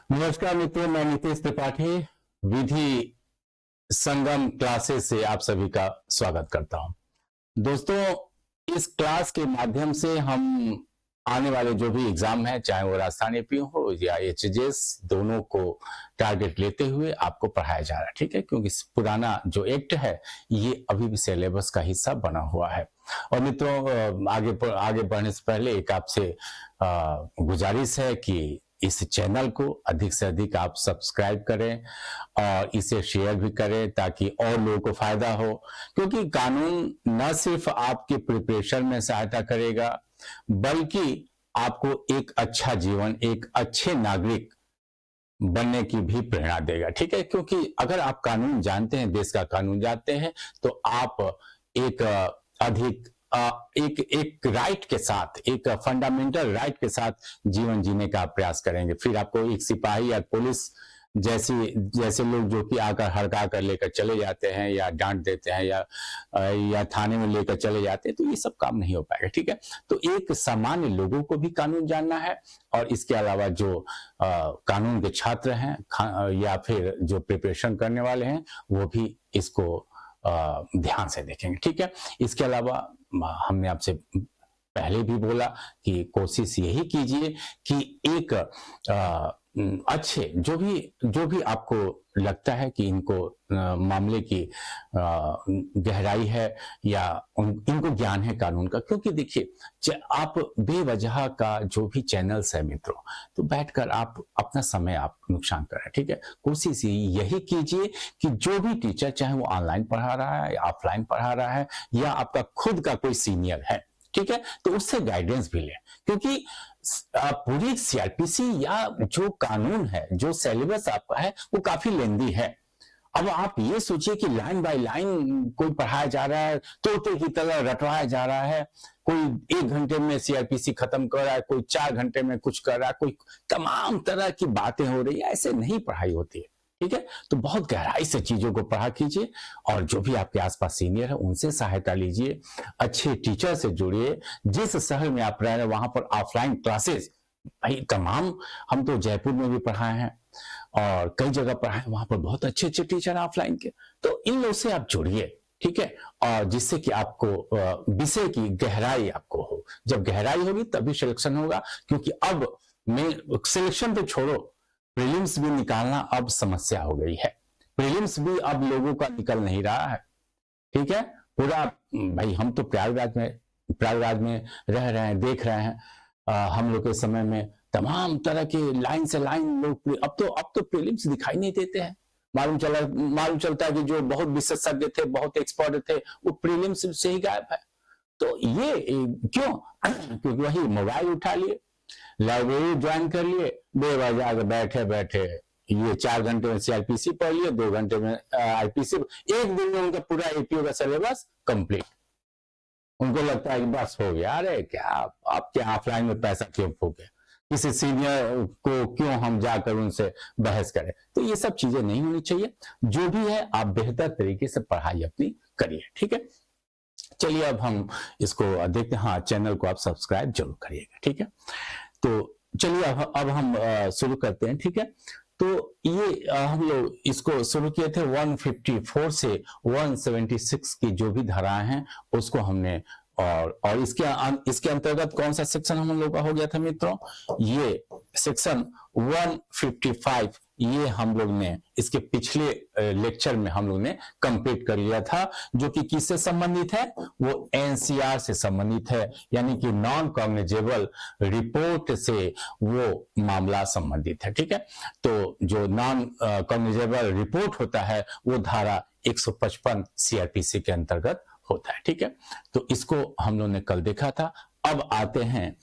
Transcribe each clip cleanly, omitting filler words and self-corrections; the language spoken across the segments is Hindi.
नमस्कार मित्रों, मैं नितेश त्रिपाठी विधि संगम क्लासेस से आप सभी का स्वागत करता हूं। दोस्तों, इस क्लास के माध्यम से हम आने वाले जो भी एग्जाम है, चाहे वो राजस्थान एपी हो या एचजेएस, दोनों को टारगेट लेते हुए आपको पढ़ाया जा रहा है। ठीक है, क्योंकि पुराना जो एक्ट है ये अभी भी सिलेबस का हिस्सा बना हुआ है। और मित्रों, आगे बढ़ने से पहले एक आपसे गुजारिश है कि इस चैनल को अधिक से अधिक आप सब्सक्राइब करें और इसे शेयर भी करें ताकि और लोगों को फायदा हो, क्योंकि कानून न सिर्फ आपके प्रिपरेशन में सहायता करेगा बल्कि आपको एक अच्छा जीवन, एक अच्छे नागरिक बनने की भी प्रेरणा देगा। ठीक है, क्योंकि अगर आप कानून जानते हैं, देश का कानून जानते हैं, तो आप एक अधिक एक राइट के साथ, एक फंडामेंटल राइट के साथ जीवन जीने का प्रयास करेंगे। फिर आपको एक सिपाही या पुलिस जैसे लोग जो कि आकर हड़का कर लेकर चले जाते हैं या डांट देते हैं या थाने में लेकर चले जाते हैं, तो ये सब काम नहीं हो पाएगा। ठीक है, तो एक सामान्य लोगों को भी कानून जानना है और इसके अलावा जो कानून के छात्र हैं या फिर जो प्रिपरेशन करने वाले हैं वो भी इसको ध्यान से देखेंगे। ठीक है, इसके अलावा हमने आपसे पहले भी बोला कि कोशिश यही कीजिए कि एक अच्छे जो भी आपको लगता है कि इनको मामले की गहराई है या इनको ज्ञान है कानून का, क्योंकि देखिए आप बेवजह का जो भी चैनल्स है मित्रों, तो बैठकर आप अपना समय आप नुकसान कर रहे हैं। ठीक है, कोशिश यही कीजिए कि जो भी टीचर, चाहे वो ऑनलाइन पढ़ा रहा है या ऑफलाइन पढ़ा रहा है या आपका खुद का कोई सीनियर है, ठीक है, तो उससे गाइडेंस भी लें, क्योंकि पूरी सीआरपीसी या जो कानून है, जो सिलेबस आपका है, वो काफी लेंदी है। अब आप ये सोचिए कि लाइन बाय लाइन कोई पढ़ाया जा रहा है, तोते की तरह रटवाया जा रहा है, कोई 1 घंटे में सीआरपीसी खत्म कर रहा है, कोई 4 घंटे में कुछ कर रहा है, कोई तमाम तरह की बातें हो रही है। ऐसे नहीं पढ़ाई होती है। ठीक है, तो बहुत गहराई से चीजों को पढ़ा कीजिए और जो भी आपके आसपास सीनियर है उनसे सहायता लीजिए, अच्छे टीचर से जुड़िए। जिस शहर में आप रह रहे हैं वहां पर ऑफलाइन क्लासेस, भाई तमाम, हम तो जयपुर में भी पढ़ाए हैं और कई जगह पढ़ाए, वहां पर बहुत अच्छे अच्छे टीचर हैं ऑफलाइन के, तो इन लोग से आप जुड़िए। ठीक है, और जिससे कि आपको विषय की गहराई आपको हो। जब गहराई होगी तभी सिलेक्शन होगा, क्योंकि अब मैं सिलेक्शन तो छोड़ो, प्रीलिम्स भी निकालना अब समस्या हो गई है। प्रीलिम्स भी अब लोगों का निकल नहीं रहा है। ठीक है, पूरा भाई हम तो प्रयागराज में रह रहे हैं, देख रहे हैं हम लोग के समय में तमाम तरह के लाइन से लाइन लोग, अब तो प्रीलिम्स दिखाई नहीं देते हैं। मालूम चलता है कि जो बहुत विशेषज्ञ थे, बहुत एक्सपर्ट थे, वो प्रीलिम्स से ही गायब है। तो ये क्यों? क्योंकि वही मोबाइल उठा लिए, लाइब्रेरी ज्वाइन कर लिए, बेवजह के बैठे बैठे ये 4 घंटे में सीआरपीसी पढ़ लिए, 2 घंटे में आईपीसी, एक दिन में उनका पूरा एपीओ का सिलेबस कंप्लीट। उनको लगता है कि बस हो गया। अरे क्या आप क्या ऑफलाइन में पैसा क्यों फूके, किसी सीनियर को क्यों हम जाकर उनसे बहस करें? तो ये सब चीजें नहीं होनी चाहिए। जो भी है आप बेहतर तरीके से पढ़ाई अपनी करिए। ठीक है, चलिए अब हम इसको देखते हैं। हाँ, चैनल को आप सब्सक्राइब जरूर करिएगा। ठीक है, तो चलिए अब हम शुरू करते हैं। ठीक है, तो ये हम लोग इसको शुरू किए थे 154 से 176 की जो भी धाराएं हैं उसको हमने, और इसके अंतर्गत कौन सा सेक्शन हम लोग का हो गया था मित्रों? ये सेक्शन 155, ये हम लोग ने इसके पिछले लेक्चर में हम लोग ने कंप्लीट कर लिया था, जो कि किससे संबंधित है? वो एनसीआर से संबंधित है, यानी कि नॉन कॉग्निजेबल रिपोर्ट से वो मामला संबंधित है। ठीक है, तो जो नॉन कॉग्निजेबल रिपोर्ट होता है वो धारा 155 सीआरपीसी के अंतर्गत होता है। ठीक है, तो इसको हम लोग ने कल देखा था। अब आते हैं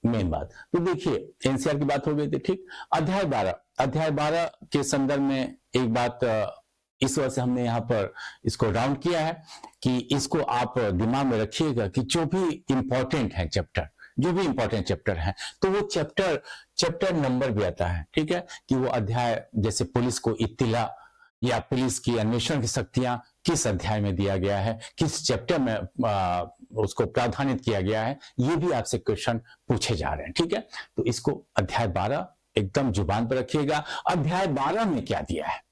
मेन बात। तो देखिए, एनसीआर की बात हो गई थी। ठीक, अध्याय 12 के संदर्भ में एक बात इस वजह से हमने यहाँ पर इसको राउंड किया है कि इसको आप दिमाग में रखिएगा कि जो भी इंपॉर्टेंट है चैप्टर, जो भी इंपॉर्टेंट चैप्टर है, तो वो चैप्टर नंबर भी आता है। ठीक है, कि वो अध्याय, जैसे पुलिस को इत्तिला या पुलिस की अन्वेषण की शक्तियां किस अध्याय में दिया गया है, किस चैप्टर में उसको प्रावधानित किया गया है, ये भी आपसे क्वेश्चन पूछे जा रहे हैं। ठीक है, तो इसको अध्याय 12 एकदम जुबान पर रखिएगा। अध्याय 12 में क्या दिया है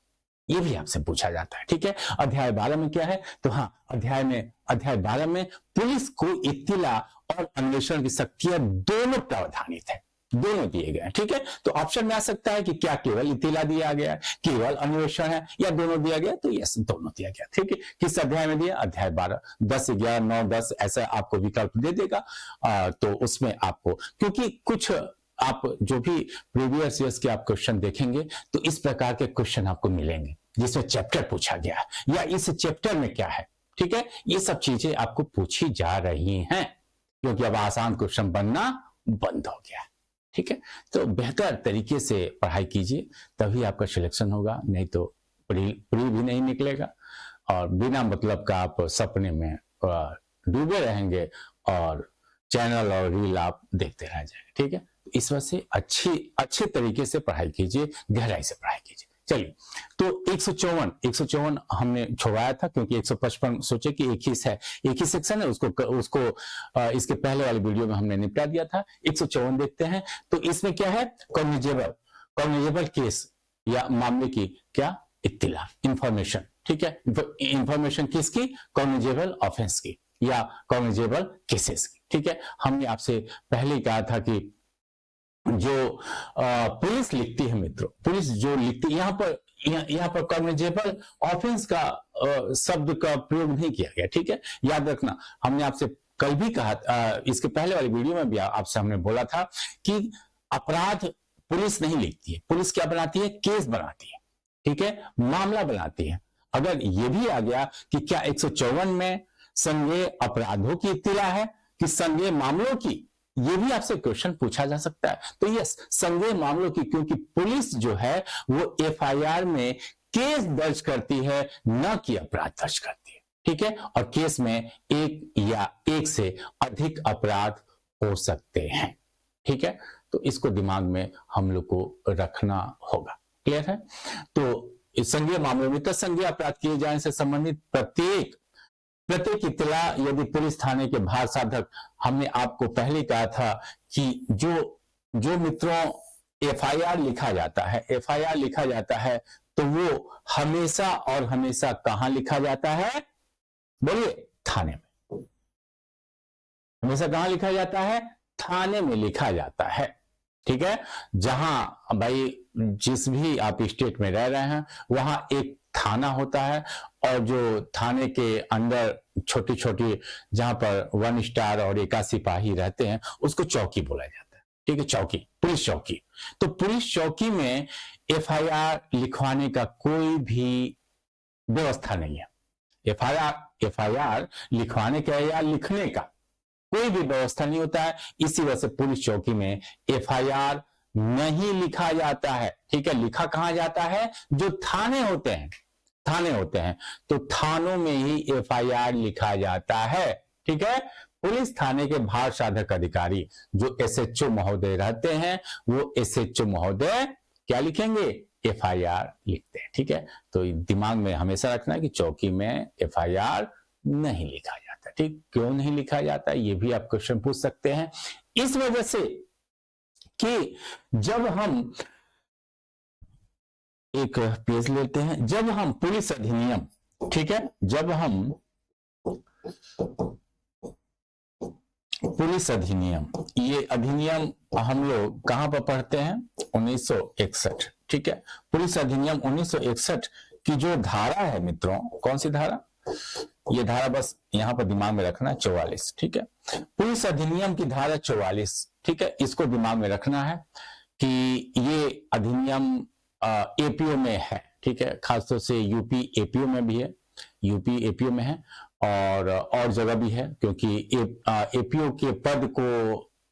ये भी आपसे पूछा जाता है, ठीक है। अध्याय 12 में क्या है, तो हाँ, अध्याय 12 में पुलिस को इत्तिला और अन्वेषण की शक्तियां दोनों प्रावधानित है, दोनों दिए गए हैं, ठीक है। तो ऑप्शन में आ सकता है कि क्या केवल इत्तिला दिया गया है, केवल अन्वेषण है, या दोनों दिया गया, तो यस दोनों दिया गया, ठीक है। किस अध्याय में दिया, अध्याय 12, 10, 11, 9, 10 ऐसा आपको विकल्प दे देगा। तो उसमें आपको, क्योंकि कुछ आप जो भी प्रीवियस ईयर्स के आप क्वेश्चन देखेंगे तो इस प्रकार के क्वेश्चन आपको मिलेंगे जिसमें चैप्टर पूछा गया है या इस चैप्टर में क्या है, ठीक है। ये सब चीजें आपको पूछी जा रही हैं क्योंकि अब आसान क्वेश्चन बनना बंद हो गया है, ठीक है। तो बेहतर तरीके से पढ़ाई कीजिए तभी आपका सिलेक्शन होगा, नहीं तो प्री भी नहीं निकलेगा और बिना मतलब का आप सपने में डूबे रहेंगे और चैनल और रील आप देखते रह जाएंगे, ठीक है। इस वजह से अच्छे तरीके से पढ़ाई कीजिए, गहराई से पढ़ाई कीजिए। चलिए, तो 154 हमने छुड़वाया था क्योंकि 155 सोचे कि एक ही सेक्शन है, उसको इसके पहले वाली वीडियो में हमने निपटा दिया था। 154 देखते हैं। तो इसमें क्या है, कॉग्निजेबल केस या मामले की क्या इत्तिला, इंफॉर्मेशन, ठीक है। इंफॉर्मेशन किसकी, कॉग्निजेबल ऑफेंस की या कॉग्निजेबल केसेस की, ठीक है। हमने आपसे पहले कहा था कि जो पुलिस लिखती है मित्रों, पुलिस जो लिखती है, यहाँ पर कॉग्निजेबल ऑफेंस का शब्द का प्रयोग नहीं किया गया, ठीक है। याद रखना, हमने आपसे कल भी कहा, इसके पहले वाली वीडियो में भी आपसे हमने बोला था कि अपराध पुलिस नहीं लिखती है, पुलिस क्या बनाती है, केस बनाती है, ठीक है, मामला बनाती है। अगर ये भी आ गया कि क्या 154 में संज्ञेय अपराधों की इत्तिला है कि संज्ञेय मामलों की, ये भी आपसे क्वेश्चन पूछा जा सकता है। तो यस, संज्ञेय मामलों की, क्योंकि पुलिस जो है वो एफआईआर में केस दर्ज करती है, न कि अपराध दर्ज करती है, ठीक है। और केस में एक या एक से अधिक अपराध हो सकते हैं, ठीक है। तो इसको दिमाग में हम लोग को रखना होगा, क्लियर है। तो संज्ञेय मामलों में संज्ञेय अपराध किए जाने से संबंधित प्रत्येक इत्तिला यदि पुलिस थाने के भार साधक, हमने आपको पहले कहा था कि जो मित्रों एफआईआर लिखा जाता है तो वो हमेशा और हमेशा कहां लिखा जाता है, बोलिए, थाने में। हमेशा कहां लिखा जाता है, थाने में लिखा जाता है, ठीक है। जहां भाई जिस भी आप स्टेट में रह रहे हैं वहां एक थाना होता है और जो थाने के अंदर छोटी छोटी जहां पर 1 स्टार और 1 सिपाही रहते हैं उसको चौकी बोला जाता है, ठीक है, चौकी, पुलिस चौकी। तो पुलिस चौकी में एफआईआर लिखवाने का कोई भी व्यवस्था नहीं है। एफआईआर लिखवाने का या लिखने का कोई भी व्यवस्था नहीं होता है। इसी वजह से पुलिस चौकी में एफआईआर नहीं लिखा जाता है, ठीक है। लिखा कहां जाता है, जो थाने होते हैं तो थानों में ही एफआईआर लिखा जाता है, ठीक है। पुलिस थाने के भार साधक अधिकारी जो एसएचओ महोदय रहते हैं वो एसएचओ महोदय क्या लिखेंगे, एफआईआर लिखते हैं, ठीक है। तो दिमाग में हमेशा रखना है कि चौकी में एफआईआर नहीं लिखा जाता, ठीक। क्यों नहीं लिखा जाता, ये भी आप क्वेश्चन पूछ सकते हैं। इस वजह से कि जब हम एक पेज लेते हैं, जब हम पुलिस अधिनियम, ठीक है, जब हम पुलिस अधिनियम, ये अधिनियम हम लोग कहां पर पढ़ते हैं, 1961, ठीक है। पुलिस अधिनियम 1961 की जो धारा है मित्रों, कौन सी धारा, ये धारा बस यहां पर दिमाग में रखना है, 44, ठीक है। पुलिस अधिनियम की धारा 44, ठीक है, इसको दिमाग में रखना है कि ये अधिनियम एपीओ में है, ठीक है। खासतौर से यूपी एपीओ में भी है, यूपी एपीओ में है और जगह भी है, क्योंकि एपीओ के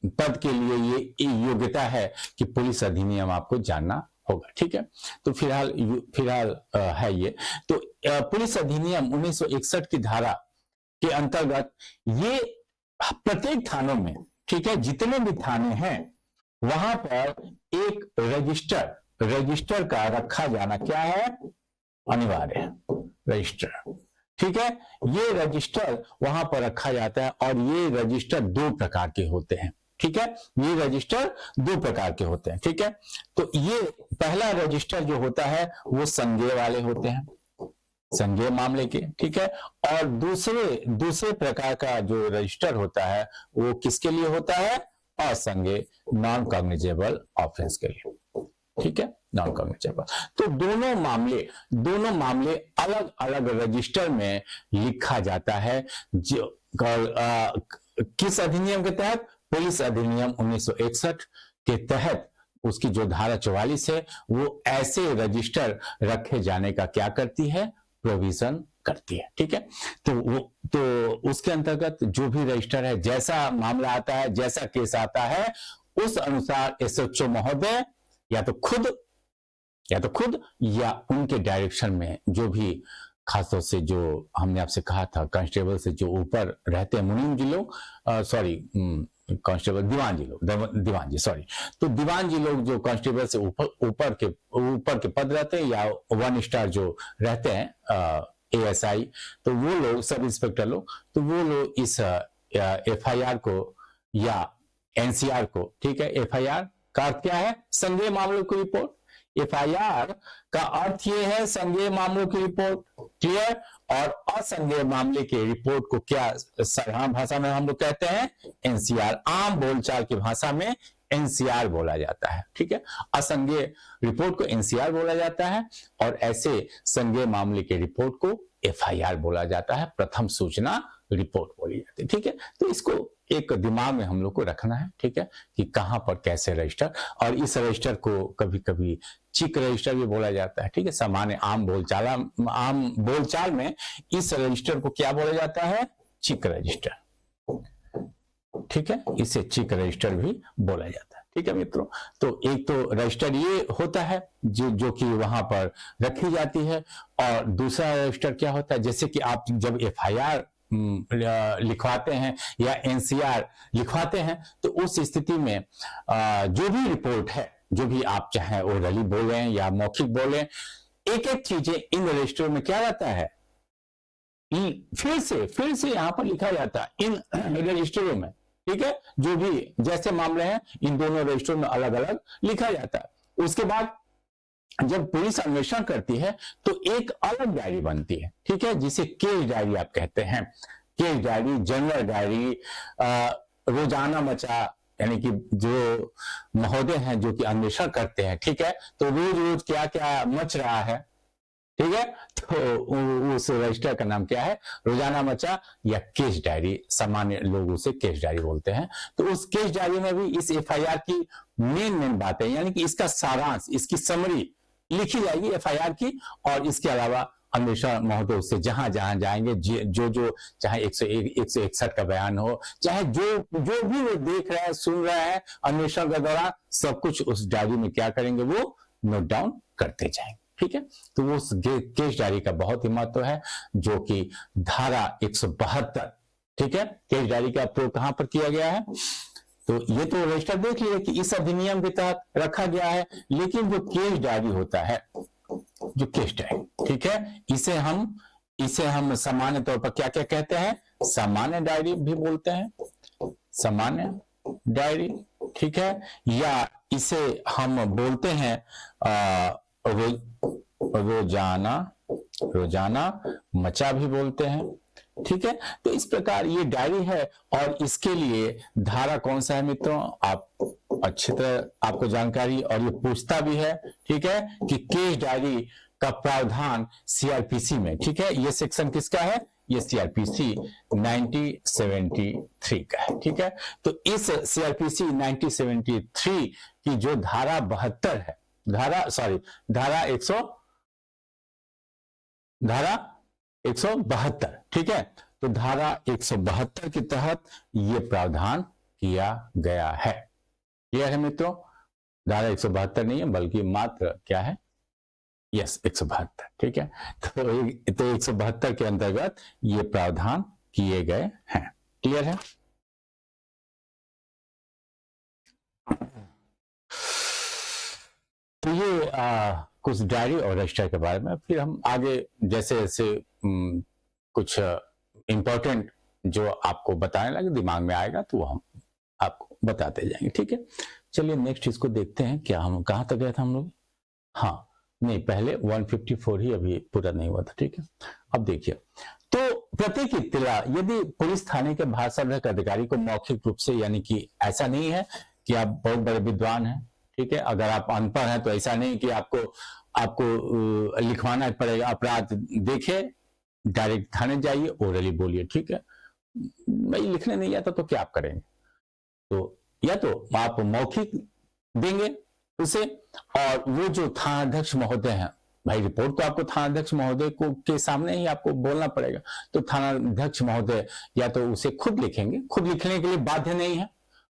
पद के लिए ये योग्यता है कि पुलिस अधिनियम आपको जानना होगा, ठीक है। तो फिलहाल है ये। तो पुलिस अधिनियम 1961 की धारा के अंतर्गत ये प्रत्येक थानों में, ठीक है, जितने भी थाने हैं वहां पर एक रजिस्टर का रखा जाना क्या है, अनिवार्य है, रजिस्टर, ठीक है। ये रजिस्टर वहां पर रखा जाता है और ये रजिस्टर 2 प्रकार के होते हैं, ठीक है। ये रजिस्टर दो प्रकार के होते हैं, ठीक है। तो ये पहला रजिस्टर जो होता है वो संज्ञेय वाले होते हैं, संज्ञेय मामले के, ठीक है। और दूसरे प्रकार का जो रजिस्टर होता है वो किसके लिए होता है? असंज्ञेय, नॉन कॉग्निजेबल ऑफेंस के लिए, ठीक है, नॉन कॉग्निजेबल। तो दोनों मामले अलग अलग रजिस्टर में लिखा जाता है, जो किस अधिनियम के तहत? पुलिस अधिनियम 1961 के तहत उसकी जो धारा 44 है वो ऐसे रजिस्टर रखे जाने का क्या करती है? प्रोविजन करती है, ठीक है। तो उसके अंतर्गत जो भी रजिस्टर है, जैसा मामला आता है, जैसा केस आता है, उस अनुसार एसएचओ महोदय या तो खुद या उनके डायरेक्शन में जो भी, खासतौर से जो हमने आपसे कहा था कांस्टेबल से जो ऊपर रहते हैं मुनीम जी लोग, कांस्टेबल दीवान जी सॉरी, तो दीवान जी लोग जो कांस्टेबल से ऊपर के पद रहते हैं या 1 स्टार जो रहते हैं एएसआई, तो वो लोग, सब इंस्पेक्टर लोग, तो वो लोग इस एफआईआर को या एनसीआर को, ठीक है, एफआईआर का अर्थ क्या है? संज्ञेय मामलों की रिपोर्ट। एफआईआर का अर्थ ये है संज्ञेय मामलों की रिपोर्ट, क्लियर। और असंज्ञेय मामले के रिपोर्ट को क्या साधारण भाषा में हम लोग कहते हैं? एनसीआर। आम बोलचाल की भाषा में एनसीआर बोला जाता है, ठीक है। असंज्ञेय रिपोर्ट को एनसीआर बोला जाता है और ऐसे संज्ञेय मामले के रिपोर्ट को एफआईआर बोला जाता है, प्रथम सूचना रिपोर्ट बोली जाती है, ठीक है। तो इसको एक दिमाग में हम लोग को रखना है, ठीक है, कि कहां पर कैसे रजिस्टर, और इस रजिस्टर को कभी कभी चिक रजिस्टर भी बोला जाता है, ठीक है। सामान्य आम बोलचाल में इस रजिस्टर को क्या बोला जाता है? चिक रजिस्टर, ठीक है, इसे चिक रजिस्टर भी बोला जाता है, ठीक है मित्रों। तो एक तो रजिस्टर ये होता है जो कि वहां पर रखी जाती है, और दूसरा रजिस्टर क्या होता है? जैसे कि आप जब एफआईआर लिखवाते हैं या एनसीआर लिखवाते हैं, तो उस स्थिति में जो भी रिपोर्ट है, जो भी आप चाहे ओरली बोलें या मौखिक बोलें, एक एक चीजें इन रजिस्टरों में क्या रहता है? फिर से यहां पर लिखा जाता है इन रजिस्टरों में, ठीक है। जो भी जैसे मामले हैं इन दोनों रजिस्टरों में अलग अलग लिखा जाता है। उसके बाद जब पुलिस अन्वेषण करती है तो एक अलग डायरी बनती है, ठीक है, जिसे केस डायरी आप कहते हैं। केस डायरी, जनरल डायरी, रोजाना मचा, यानी कि जो महोदय हैं जो कि अन्वेषण करते हैं, ठीक है, तो रोज रोज क्या क्या मच रहा है, ठीक है, तो उस रजिस्टर का नाम क्या है? रोजाना मचा या केस डायरी, सामान्य लोग उसे केस डायरी बोलते हैं। तो उस केस डायरी में भी इस एफआईआर की मेन बातें, यानी कि इसका सारांश, इसकी समरी लिखी जाएगी एफआईआर की, और इसके अलावा अन्वेषण महोदय उससे जहां जहां जाएंगे, जो चाहे 161 का बयान हो, चाहे जो भी वो देख रहे हैं, सुन रहे हैं अन्वेषण के दौरान, सब कुछ उस डायरी में क्या करेंगे? वो नोट डाउन करते जाएंगे, ठीक है। तो वो केस डायरी का बहुत ही महत्व है, जो कि धारा 172, ठीक है, केस डायरी का प्रयोग कहां पर किया गया है? तो ये तो रजिस्टर देख लिया कि इस अधिनियम के तहत रखा गया है, लेकिन जो केस डायरी होता है, जो केस डायरी, ठीक है, इसे हम सामान्य तौर पर क्या क्या कहते हैं? सामान्य डायरी भी बोलते हैं, सामान्य डायरी, ठीक है, या इसे हम बोलते हैं रोजाना मचा भी बोलते हैं, ठीक है। तो इस प्रकार ये डायरी है, और इसके लिए धारा कौन सा है मित्रों? आप अच्छी तरह आपको जानकारी, और ये पूछता भी है, ठीक है, कि केस डायरी का प्रावधान सीआरपीसी में, ठीक है, ये सेक्शन किसका है? ये सीआरपीसी 1973 का है, ठीक है। तो इस सीआरपीसी 1973 की जो धारा 72 है, धारा 172, ठीक है, तो धारा 172 के तहत ये प्रावधान किया गया है। क्लियर है मित्रों? धारा 172 नहीं है, बल्कि मात्र क्या है? यस, 172, ठीक है। तो 172 के अंतर्गत ये प्रावधान किए गए हैं। क्लियर है? तो ये कुछ डायरी और रजिस्टर के बारे में, फिर हम आगे जैसे जैसे कुछ इंपॉर्टेंट जो आपको बताने लगे, दिमाग में आएगा, तो हम आपको बताते जाएंगे, ठीक है। चलिए नेक्स्ट इसको देखते हैं, क्या हम कहां तक गए थे हम लोग। हाँ नहीं, पहले 154 ही अभी पूरा नहीं हुआ था, ठीक है। अब देखिए, तो प्रत्येक इत्तला यदि पुलिस थाने के भारसाधक अधिकारी को मौखिक रूप से, यानी कि ऐसा नहीं है कि आप बहुत बड़े विद्वान हैं, ठीक है, अगर आप अनपढ़ हैं तो ऐसा नहीं कि आपको लिखवाना पड़ेगा। अपराध देखे, डायरेक्ट थाने जाइए, ओरली बोलिए, ठीक है। भाई लिखने नहीं आता तो क्या आप करेंगे, तो या तो आप मौखिक देंगे उसे, और वो जो थानाध्यक्ष महोदय हैं, भाई रिपोर्ट तो आपको थानाध्यक्ष महोदय को के सामने ही आपको बोलना पड़ेगा, तो थानाध्यक्ष महोदय या तो उसे खुद लिखेंगे, खुद लिखने के लिए बाध्य नहीं है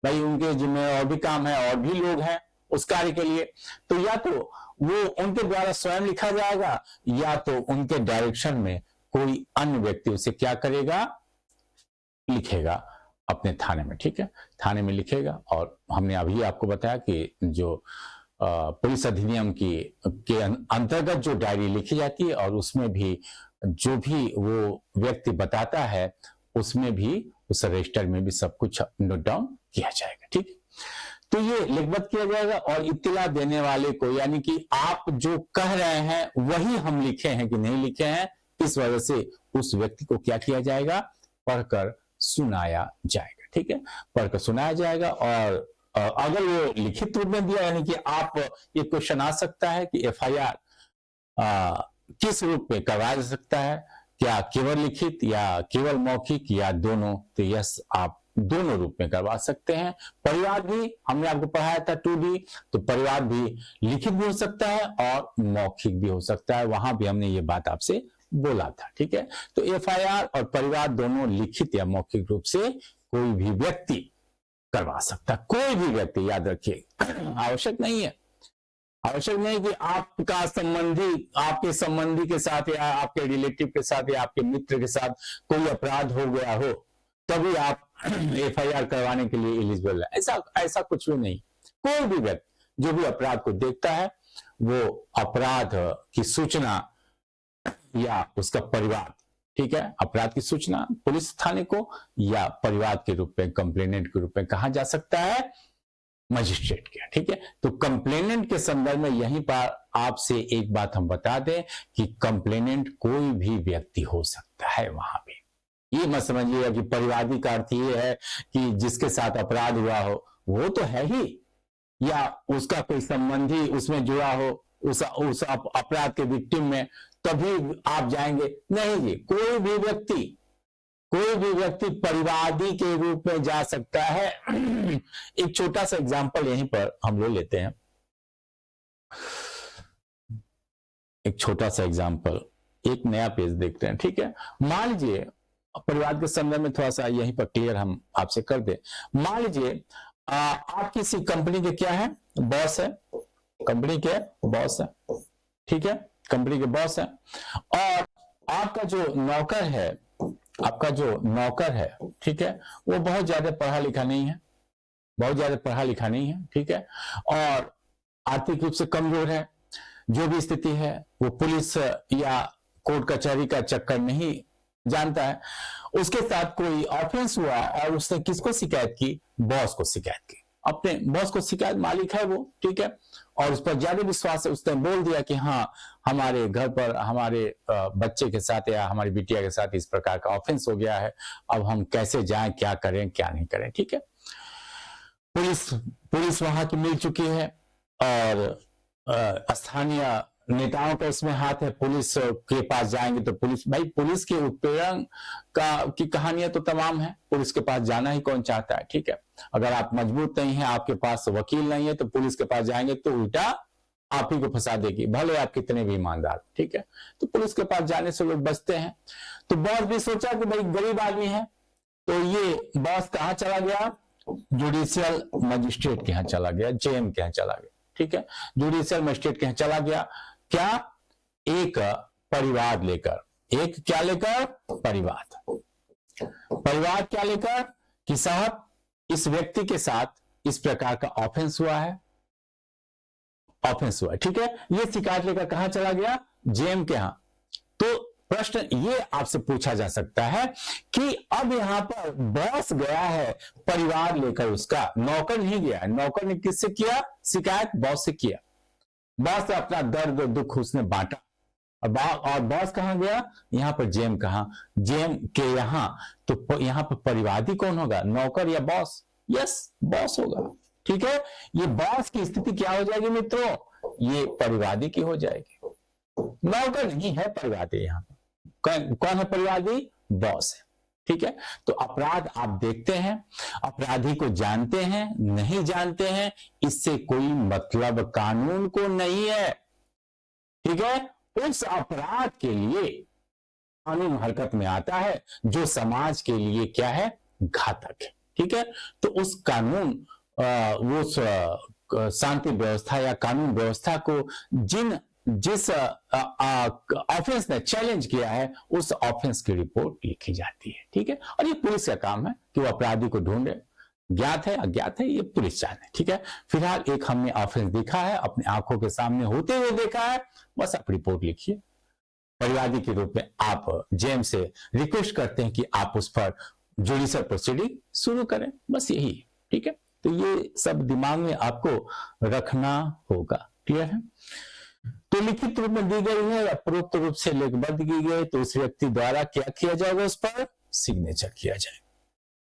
भाई, उनके जिम्मे और भी काम है और भी लोग हैं उस कार्य के लिए, तो या तो वो उनके द्वारा स्वयं लिखा जाएगा, या तो उनके डायरेक्शन में कोई अन्य व्यक्ति उसे क्या करेगा, लिखेगा अपने थाने में, ठीक है, थाने में लिखेगा। और हमने अभी आपको बताया कि जो पुलिस अधिनियम के अंतर्गत जो डायरी लिखी जाती है, और उसमें भी जो भी वो व्यक्ति बताता है, उसमें भी उस रजिस्टर में भी सब कुछ नोट डाउन किया जाएगा, ठीक है। तो ये लिखबत किया जाएगा, और इत्तला देने वाले को, यानी कि आप जो कह रहे हैं वही हम लिखे हैं कि नहीं लिखे हैं, इस वजह से उस व्यक्ति को क्या किया जाएगा, पढ़कर सुनाया जाएगा, ठीक है, पढ़कर सुनाया जाएगा। और अगर वो लिखित रूप में दिया, यानी कि आप, ये क्वेश्चन आ सकता है कि एफआईआर किस रूप में करवाया जा सकता है, क्या केवल लिखित या केवल मौखिक या दोनों, तो यस आप दोनों रूप में करवा सकते हैं। परिवार भी हमने आपको पढ़ाया था 2D, तो परिवार भी लिखित भी हो सकता है और मौखिक भी हो सकता है, वहां भी हमने ये बात आपसे बोला था, ठीक है। तो एफआईआर और परिवार दोनों लिखित या मौखिक रूप से कोई भी व्यक्ति करवा सकता है, कोई भी व्यक्ति, याद रखिए। आवश्यक नहीं है कि आपका संबंधी, आपके संबंधी के साथ या आपके रिलेटिव के साथ या आपके मित्र के साथ कोई अपराध हो गया हो तभी आप एफआईआर करवाने के लिए एलिजिबल है, ऐसा कुछ भी नहीं। कोई भी व्यक्ति जो भी अपराध को देखता है, वो अपराध की सूचना, या उसका परिवार, ठीक है, अपराध की सूचना पुलिस थाने को या परिवार के रूप में, कंप्लेनेंट के रूप में कहा जा सकता है मजिस्ट्रेट के, ठीक है। तो कंप्लेनेंट के संदर्भ में यहीं पर आपसे एक बात हम बता दें कि कंप्लेनेंट कोई भी व्यक्ति हो सकता है वहां पे। ये मत समझिएगा कि परिवादी का अर्थ ये है कि जिसके साथ अपराध हुआ हो, वो तो है ही, या उसका कोई संबंधी उसमें जुड़ा हो, उस अपराध के विक्टिम में, तभी आप जाएंगे, नहीं जी। कोई भी व्यक्ति परिवादी के रूप में जा सकता है। एक छोटा सा एग्जांपल यहीं पर हम ले लेते हैं, एक छोटा सा एग्जांपल, एक नया पेज देखते हैं, ठीक है। मान लीजिए, परिवार के संदर्भ में थोड़ा सा यहीं पर क्लियर हम आपसे कर दें। मान लीजिए आप किसी कंपनी के क्या है, बॉस है, कंपनी के बॉस है, ठीक है, कंपनी के बॉस है, और आपका जो नौकर है, ठीक है, वो बहुत ज्यादा पढ़ा लिखा नहीं है, ठीक है, और आर्थिक रूप से कमजोर है। जो भी स्थिति है, वो पुलिस या कोर्ट कचहरी का चक्कर नहीं जानता है। उसके साथ कोई ऑफेंस हुआ और उसने किसको शिकायत की, बॉस को शिकायत की, अपने बॉस को शिकायत, मालिक है वो, ठीक है, और उस पर ज्यादा विश्वास है, उसने बोल दिया कि हाँ, हमारे घर पर हमारे बच्चे के साथ या हमारी बिटिया के साथ इस प्रकार का ऑफेंस हो गया है, अब हम कैसे जाएं, क्या करें क्या नहीं करें, ठीक है। पुलिस वहां की मिल चुकी है, और स्थानीय नेताओं का इसमें हाथ है। पुलिस के पास जाएंगे तो पुलिस के उत्पीड़न की कहानियां तो तमाम है, पुलिस के पास जाना ही कौन चाहता है, ठीक है। अगर आप मजबूत नहीं हैं, आपके पास वकील नहीं है, तो पुलिस के पास जाएंगे तो उल्टा आप ही को फंसा देगी, भले आप कितने भी ईमानदार, ठीक है। तो पुलिस के पास जाने से लोग बचते हैं। तो बॉस भी सोचा कि भाई गरीब आदमी है, तो ये बॉस कहां चला गया, जुडिशियल मजिस्ट्रेट के यहाँ चला गया, जेएम के यहाँ चला गया, ठीक है, जुडिशियल मजिस्ट्रेट के यहाँ चला गया। क्या, एक परिवार लेकर, एक क्या लेकर, परिवार क्या लेकर कि साहब इस व्यक्ति के साथ इस प्रकार का ऑफेंस हुआ है, ठीक है। ये शिकायत लेकर कहां चला गया, जेएम के यहां। तो प्रश्न ये आपसे पूछा जा सकता है कि अब यहां पर बॉस गया है परिवार लेकर, उसका नौकर नहीं गया। नौकर ने किससे किया शिकायत? बॉस से किया। बॉस से अपना दर्द दुख उसने बांटा। और बॉस कहां गया? यहां पर जेम कहां? जेम के यहां। तो यहां पर परिवादी कौन होगा? नौकर या बॉस? यस, बॉस होगा। ठीक है, ये बॉस की स्थिति क्या हो जाएगी मित्रों? ये परिवादी की हो जाएगी। नौकर नहीं है परिवादी। यहां कौन है परिवादी? बॉस है। ठीक है, तो अपराध आप देखते हैं, अपराधी को जानते हैं नहीं जानते हैं, इससे कोई मतलब कानून को नहीं है। ठीक है, उस अपराध के लिए कानून हरकत में आता है जो समाज के लिए क्या है? घातक है। ठीक है, तो उस कानून वो शांति व्यवस्था या कानून व्यवस्था को जिस ऑफेंस ने चैलेंज किया है, उस ऑफेंस की रिपोर्ट लिखी जाती है। ठीक है, और ये पुलिस का काम है कि वो अपराधी को ढूंढे, ज्ञात है अज्ञात है ये पुलिस जाने। ठीक है, फिलहाल एक हमने ऑफेंस देखा है, अपनी आंखों के सामने होते हुए देखा है, बस आप रिपोर्ट लिखिए। परिवादी के रूप में आप जेम से रिक्वेस्ट करते हैं कि आप उस पर जुडिशियल प्रोसीडिंग शुरू करें, बस यही। ठीक है, तो ये सब दिमाग में आपको रखना होगा। क्लियर है? तो लिखित रूप में दी गई है या प्रोक्त रूप से लेखबद्ध की गई, तो उस व्यक्ति द्वारा क्या किया जाएगा? उस पर सिग्नेचर किया जाएगा।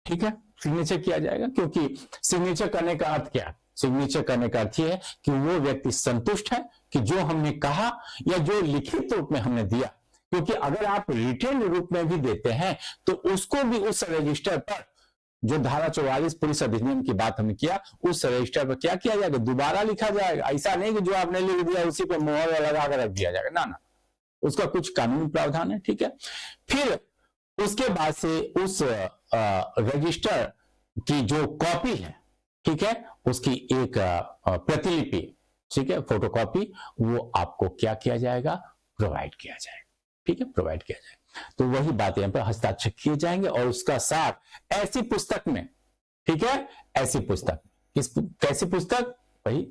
ठीक है, सिग्नेचर किया जाएगा, क्योंकि सिग्नेचर करने का अर्थ क्या है? सिग्नेचर करने का अर्थ यह है कि वो व्यक्ति संतुष्ट है कि जो हमने कहा या जो लिखित रूप में हमने दिया, क्योंकि अगर आप रिटेन रूप में भी देते हैं तो उसको भी उस रजिस्टर पर, जो धारा 44 पुलिस अधिनियम की बात हमने किया, उस रजिस्टर पर क्या किया जाएगा? दोबारा लिखा जाएगा। ऐसा नहीं कि जो आपने लिख दिया उसी पर मोहर लगा कर रख दिया जाएगा, ना, उसका कुछ कानूनी प्रावधान है। ठीक है, फिर उसके बाद से उस रजिस्टर की जो कॉपी है, ठीक है, उसकी एक प्रतिलिपि, ठीक है, फोटोकॉपी, वो आपको क्या किया जाएगा? प्रोवाइड किया जाएगा। ठीक है, प्रोवाइड किया जाएगा। तो वही बात यहां पर हस्ताक्षर किए जाएंगे और उसका सार ऐसी पुस्तक में, ठीक है, ऐसी पुस्तक, कैसी पुस्तक? वही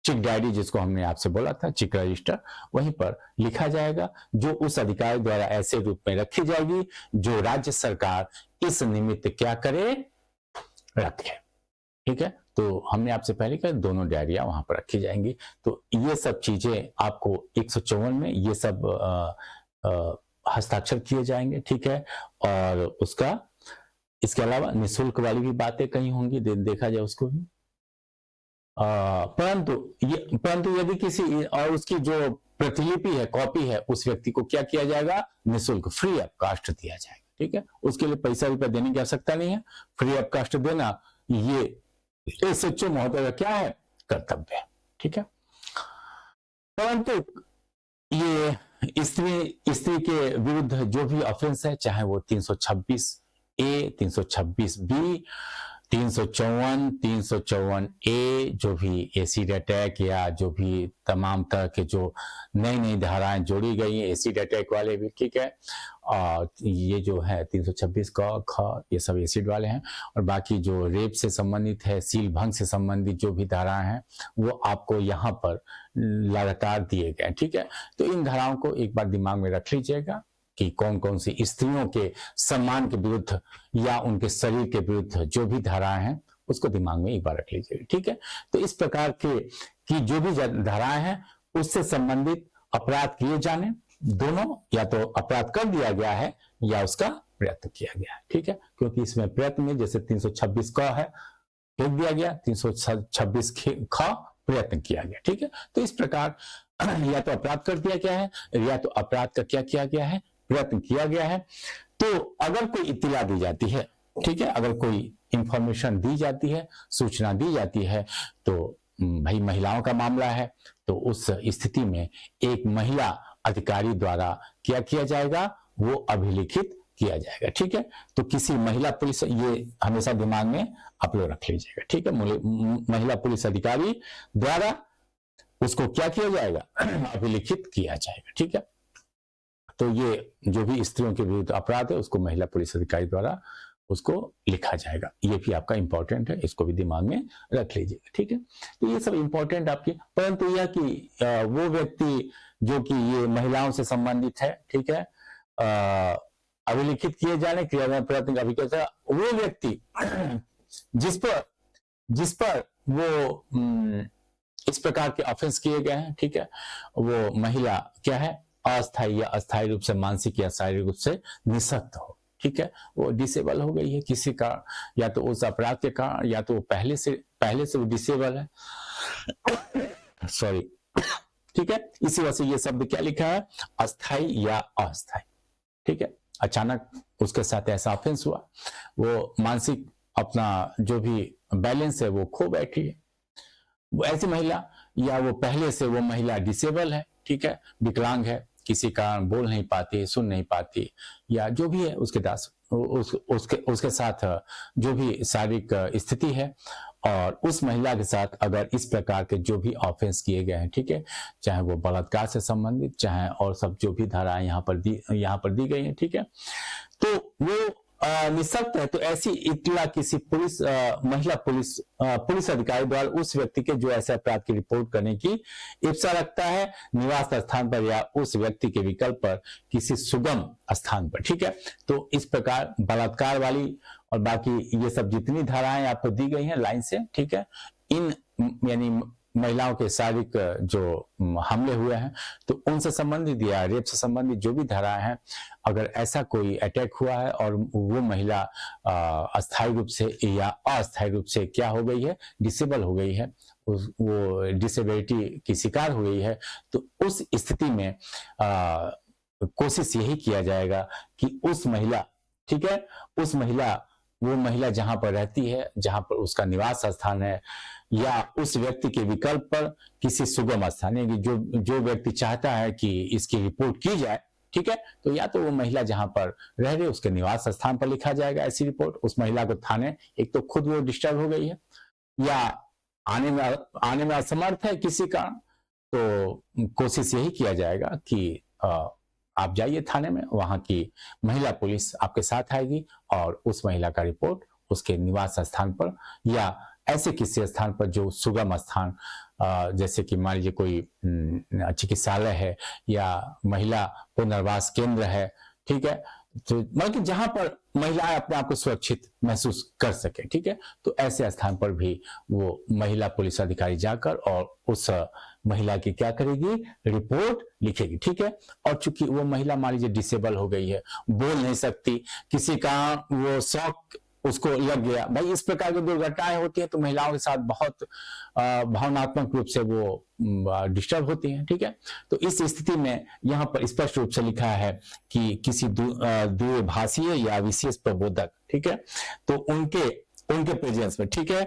चिक डायरी जिसको हमने आपसे बोला था, चिक रजिस्टर, वहीं पर लिखा जाएगा, जो उस अधिकारी द्वारा ऐसे रूप में रखी जाएगी जो राज्य सरकार इस निमित्त क्या करे? रखे। ठीक है, तो हमने आपसे पहले कहा दोनों डायरिया वहां पर रखी जाएंगी। तो ये सब चीजें आपको 154 में ये सब हस्ताक्षर किए जाएंगे। ठीक है, और उसका इसके अलावा निःशुल्क वाली भी बातें कहीं होंगी, देखा जाए उसको भी। परंतु यदि किसी और उसकी जो प्रतिलिपि है, कॉपी है, उस व्यक्ति को क्या किया जाएगा? निःशुल्क, फ्री ऑफ कास्ट दिया जाएगा। ठीक है, उसके लिए पैसा रुपया देने की आवश्यकता नहीं है, फ्री ऑफ कास्ट देना ये एसएचओ महोदय का क्या है? कर्तव्य है। ठीक है, परंतु ये स्त्री के विरुद्ध जो भी ऑफेंस है, चाहे वो 326A, 326B, 354, 354A, जो भी एसिड अटैक या जो भी तमाम तरह के जो नई नई धाराएं जोड़ी गई हैं एसिड अटैक वाले भी, ठीक है, और ये जो है 326 ख, ये सब एसिड वाले हैं, और बाकी जो रेप से संबंधित है, सील भंग से संबंधित जो भी धाराएं हैं, वो आपको यहाँ पर लगातार दिए गए। ठीक है, तो इन धाराओं को एक बार दिमाग में रख लीजिएगा कि कौन कौन सी स्त्रियों के सम्मान के विरुद्ध या उनके शरीर के विरुद्ध जो भी धाराएं हैं, उसको दिमाग में एक बार रख लीजिएगा। ठीक है, तो इस प्रकार के की जो भी धाराएं हैं उससे संबंधित अपराध किए जाने, दोनों या तो अपराध कर दिया गया है या उसका प्रयत्न किया गया है। ठीक है, क्योंकि इसमें प्रयत्न में जैसे 326 क है फेंक दिया गया, 326 ख प्रयत्न किया गया। ठीक है, तो इस प्रकार या तो अपराध कर दिया गया है या तो अपराध का क्या किया गया है? प्रयत्न किया गया है। तो अगर कोई इत्तिला दी जाती है, ठीक है, अगर कोई इंफॉर्मेशन दी जाती है, सूचना दी जाती है, तो भाई महिलाओं का मामला है, तो उस स्थिति में एक महिला अधिकारी द्वारा क्या किया जाएगा? वो अभिलिखित किया जाएगा। ठीक है, तो किसी महिला पुलिस, ये हमेशा दिमाग में आप लोग रख लीजिएगा। ठीक है, महिला पुलिस अधिकारी द्वारा उसको क्या किया जाएगा? अभिलिखित किया जाएगा। ठीक है, तो ये जो भी स्त्रियों के विरुद्ध अपराध है उसको महिला पुलिस अधिकारी द्वारा उसको लिखा जाएगा। ये भी आपका इंपॉर्टेंट है, इसको भी दिमाग में रख लीजिएगा, ठीक है। तो ये सब इंपॉर्टेंट आपकी, परंतु यह कि वो व्यक्ति जो कि ये महिलाओं से संबंधित है, ठीक है, अभिलिखित किए जाने क्रियान्वयन प्राथमिक अभिज्ञता, वो व्यक्ति जिस पर वो इस प्रकार के ऑफेंस किए गए हैं, ठीक है, वो महिला क्या है, अस्थायी या अस्थायी रूप से मानसिक या शारीरिक रूप से निःशक्त हो, ठीक है, वो डिसेबल हो गई है किसी कारण, या तो उस अपराध के कारण, या तो वो पहले से वो डिसेबल है, सॉरी, ठीक है। इसी वजह से ये शब्द क्या लिखा है, अस्थायी या अस्थायी, ठीक है। अचानक उसके साथ ऐसा ऑफेंस हुआ, वो मानसिक अपना जो भी बैलेंस है वो खो बैठी है, वो ऐसी महिला, या वो पहले से वो महिला डिसेबल है, ठीक है, विकलांग है, किसी कारण बोल नहीं पाती, सुन नहीं पाती, या जो भी है उसके साथ जो भी शारीरिक स्थिति है, और उस महिला के साथ अगर इस प्रकार के जो भी ऑफेंस किए गए हैं, ठीक है, चाहे वो बलात्कार से संबंधित, चाहे और सब जो भी धाराएं यहाँ पर दी गई हैं, ठीक है, तो वो निःशक्त है, तो ऐसी इत्तला किसी महिला पुलिस अधिकारी द्वारा उस व्यक्ति के जो ऐसे अपराध की रिपोर्ट करने की इच्छा रखता है, निवास स्थान पर या उस व्यक्ति के विकल्प पर किसी सुगम स्थान पर, ठीक है। तो इस प्रकार बलात्कार वाली और बाकी ये सब जितनी धाराएं आपको दी गई हैं लाइन से, ठीक है, इन यानी महिलाओं के शारीरिक जो हमले हुए हैं, तो उनसे संबंधित या रेप से संबंधित जो भी धाराएं हैं, अगर ऐसा कोई अटैक हुआ है और वो महिला अस्थायी रूप से या अस्थायी रूप से क्या हो गई है, डिसेबल हो गई है, वो डिसेबिलिटी की शिकार हो गई है, तो उस स्थिति में कोशिश यही किया जाएगा कि उस महिला, ठीक है, वो महिला जहां पर रहती है, जहां पर उसका निवास स्थान है, या उस व्यक्ति के विकल्प पर किसी सुगम स्थान, यानी जो व्यक्ति चाहता है कि इसकी रिपोर्ट की जाए, ठीक है, तो या तो वो महिला जहां पर रह रही है उसके निवास स्थान पर लिखा जाएगा ऐसी रिपोर्ट, उस महिला को थाने, एक तो खुद वो डिस्टर्ब हो गई है या आने में असमर्थ है किसी कारण, तो कोशिश यही किया जाएगा कि आप जाइए थाने में, वहां की महिला पुलिस आपके साथ आएगी और उस महिला का रिपोर्ट उसके निवास स्थान पर या ऐसे किसी स्थान पर जो सुगम स्थान, जैसे कि मान लीजिए कोई चिकित्सालय है या महिला पुनर्वास केंद्र है, ठीक है, तो मतलब कि जहां पर महिलाएं अपने आप को सुरक्षित महसूस कर सके, ठीक है, तो ऐसे स्थान पर भी वो महिला पुलिस अधिकारी जाकर और उस महिला की क्या करेगी, रिपोर्ट लिखेगी, ठीक है। और चूंकि वो महिला मान लीजिए डिसेबल हो गई है, बोल नहीं सकती, किसी का वो शौक उसको लग गया, भाई इस प्रकार की दुर्घटनाएं होती हैं तो महिलाओं के साथ बहुत भावनात्मक रूप से वो डिस्टर्ब होती हैं, ठीक है। तो इस स्थिति में यहाँ पर स्पष्ट रूप से लिखा है कि किसी द्विभाषीय या विशेष प्रबोधक, ठीक है, तो उनके प्रेजेंस में, ठीक है,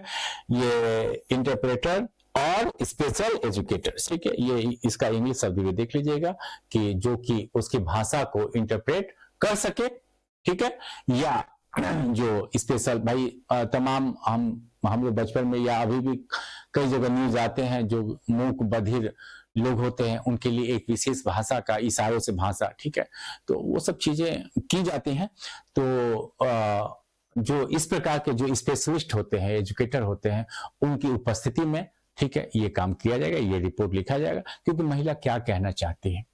ये इंटरप्रेटर और स्पेशल एजुकेटर, ठीक है, ये इसका इंग्लिश शब्द भी देख लीजिएगा कि जो कि उसकी भाषा को इंटरप्रेट कर सके, ठीक है, या जो स्पेशल, भाई तमाम हम लोग बचपन में या अभी भी कई जगह न्यूज आते हैं, जो मूक बधिर लोग होते हैं उनके लिए एक विशेष भाषा का इशारों से भाषा, ठीक है, तो वो सब चीजें की जाती हैं। तो जो इस प्रकार के जो स्पेशलिस्ट होते हैं, एजुकेटर होते हैं, उनकी उपस्थिति में, ठीक है, ये काम किया जाएगा, ये रिपोर्ट लिखा जाएगा, क्योंकि महिला क्या कहना चाहती है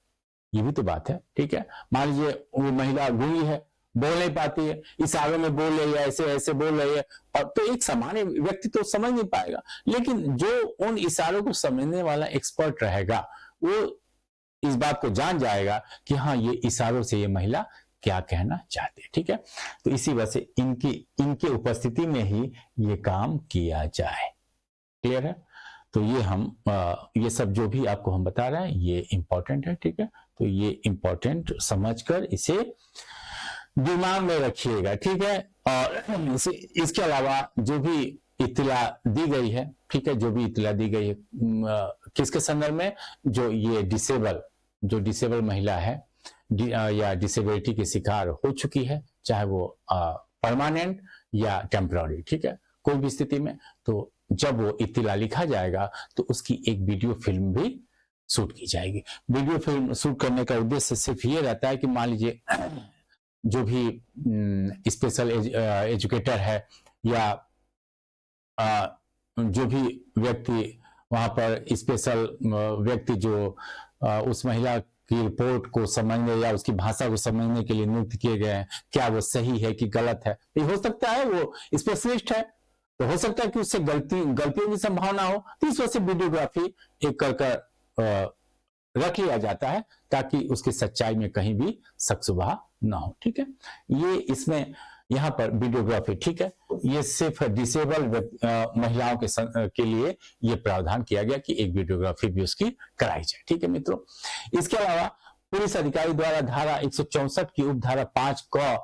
ये भी तो बात है, ठीक है। मान लीजिए वो महिला गूंगी है, बोल नहीं पाती है, इशारों में बोल रही है, ऐसे ऐसे बोल रही है, और तो एक सामान्य व्यक्ति तो समझ नहीं पाएगा, लेकिन जो उन इशारों को समझने वाला एक्सपर्ट रहेगा वो इस बात को जान जाएगा कि हाँ, ये इशारों से ये महिला क्या कहना चाहती है, ठीक है। तो इसी वजह से इनके उपस्थिति में ही ये काम किया जाए, क्लियर है। तो ये सब जो भी आपको हम बता रहे हैं ये इंपॉर्टेंट है, ठीक है। तो ये इंपॉर्टेंट समझकर इसे दिमाग में रखिएगा, ठीक है। और इसके अलावा जो भी इत्तला दी गई है, ठीक है, जो भी इत्तला दी गई है किसके संदर्भ में, जो ये डिसेबल महिला है या डिसेबिलिटी की शिकार हो चुकी है, चाहे वो परमानेंट या टेम्पररी, ठीक है, कोई भी स्थिति में, तो जब वो इत्तला लिखा जाएगा तो उसकी एक वीडियो फिल्म भी शूट की जाएगी। वीडियो फिल्म शूट करने का उद्देश्य सिर्फ ये रहता है कि मान लीजिए जो भी स्पेशल एजुकेटर है या जो भी व्यक्ति वहां पर स्पेशल व्यक्ति जो उस महिला की रिपोर्ट को समझने या उसकी भाषा को समझने के लिए नियुक्त किए गए हैं, क्या वो सही है कि गलत है। ये हो सकता है वो स्पेशलिस्ट है, तो हो सकता है कि उससे गलतियों की संभावना हो, तो इस वजह से वीडियोग्राफी एक कर रख लिया जाता है ताकि उसकी सच्चाई में कहीं भी शक शुबा ना हो। ठीक है, ये इसमें यहाँ पर वीडियोग्राफी, ठीक है, ये सिर्फ डिसेबल महिलाओं के लिए ये प्रावधान किया गया कि एक वीडियोग्राफी भी उसकी कराई जाए। ठीक है मित्रों, इसके अलावा पुलिस अधिकारी द्वारा धारा 164 की उपधारा 5 क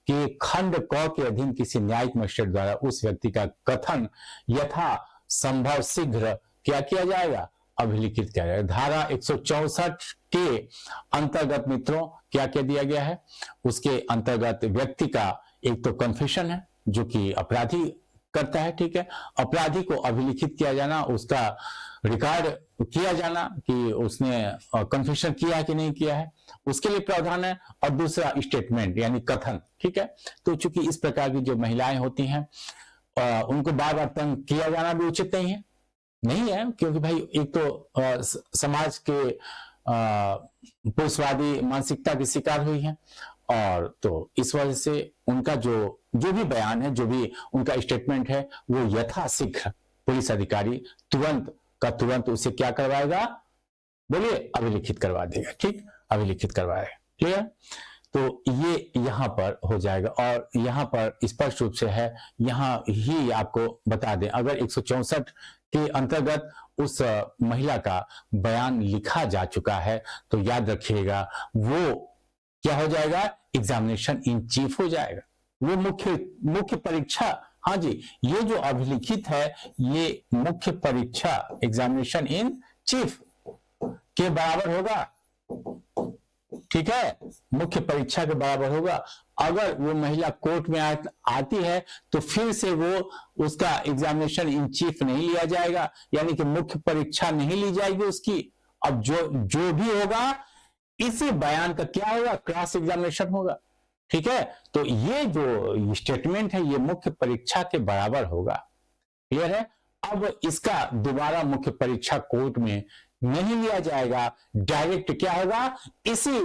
के खंड क के अधीन किसी न्यायिक मजिस्ट्रेट द्वारा उस व्यक्ति का कथन यथा संभव शीघ्र क्या किया जाएगा, अभिलिखित किया जाएगा। धारा 164 के अंतर्गत मित्रों क्या क्या दिया गया है, उसके अंतर्गत व्यक्ति का एक तो कन्फेशन है जो कि अपराधी करता है। ठीक है, अपराधी को अभिलिखित किया जाना, उसका रिकॉर्ड किया जाना कि उसने कन्फेशन किया है कि नहीं किया है, उसके लिए प्रावधान है। और दूसरा स्टेटमेंट यानी कथन। ठीक है, तो चूंकि इस प्रकार की जो महिलाएं होती हैं उनको बार बार तंग किया जाना भी उचित नहीं है, क्योंकि भाई एक तो समाज के पुरुषवादी मानसिकता की शिकार हुई है, और तो इस वजह से उनका जो भी बयान है, जो भी उनका स्टेटमेंट है, वो यथाशीघ्र पुलिस अधिकारी तुरंत का तुरंत उसे क्या करवाएगा, बोलिए, अभिलिखित करवा देगा। ठीक, अभिलिखित करवाएगा। क्लियर, तो ये यहां पर हो जाएगा। और यहां पर स्पष्ट रूप से है, यहां ही आपको बता दें, अगर 164 के अंतर्गत उस महिला का बयान लिखा जा चुका है तो याद रखिएगा वो क्या हो जाएगा, एग्जामिनेशन इन चीफ हो जाएगा, वो मुख्य परीक्षा। हाँ जी, ये जो अभिलिखित है ये मुख्य परीक्षा एग्जामिनेशन इन चीफ के बराबर होगा। ठीक है, मुख्य परीक्षा के बराबर होगा। अगर वो महिला कोर्ट में आती है तो फिर से वो उसका एग्जामिनेशन इन चीफ नहीं लिया जाएगा, यानी कि मुख्य परीक्षा नहीं ली जाएगी उसकी। अब जो भी होगा इसी बयान का क्या होगा, क्रॉस एग्जामिनेशन होगा। ठीक है, तो ये जो स्टेटमेंट है ये मुख्य परीक्षा के बराबर होगा। क्लियर है, अब इसका दोबारा मुख्य परीक्षा कोर्ट में नहीं लिया जाएगा, डायरेक्ट क्या होगा, इसी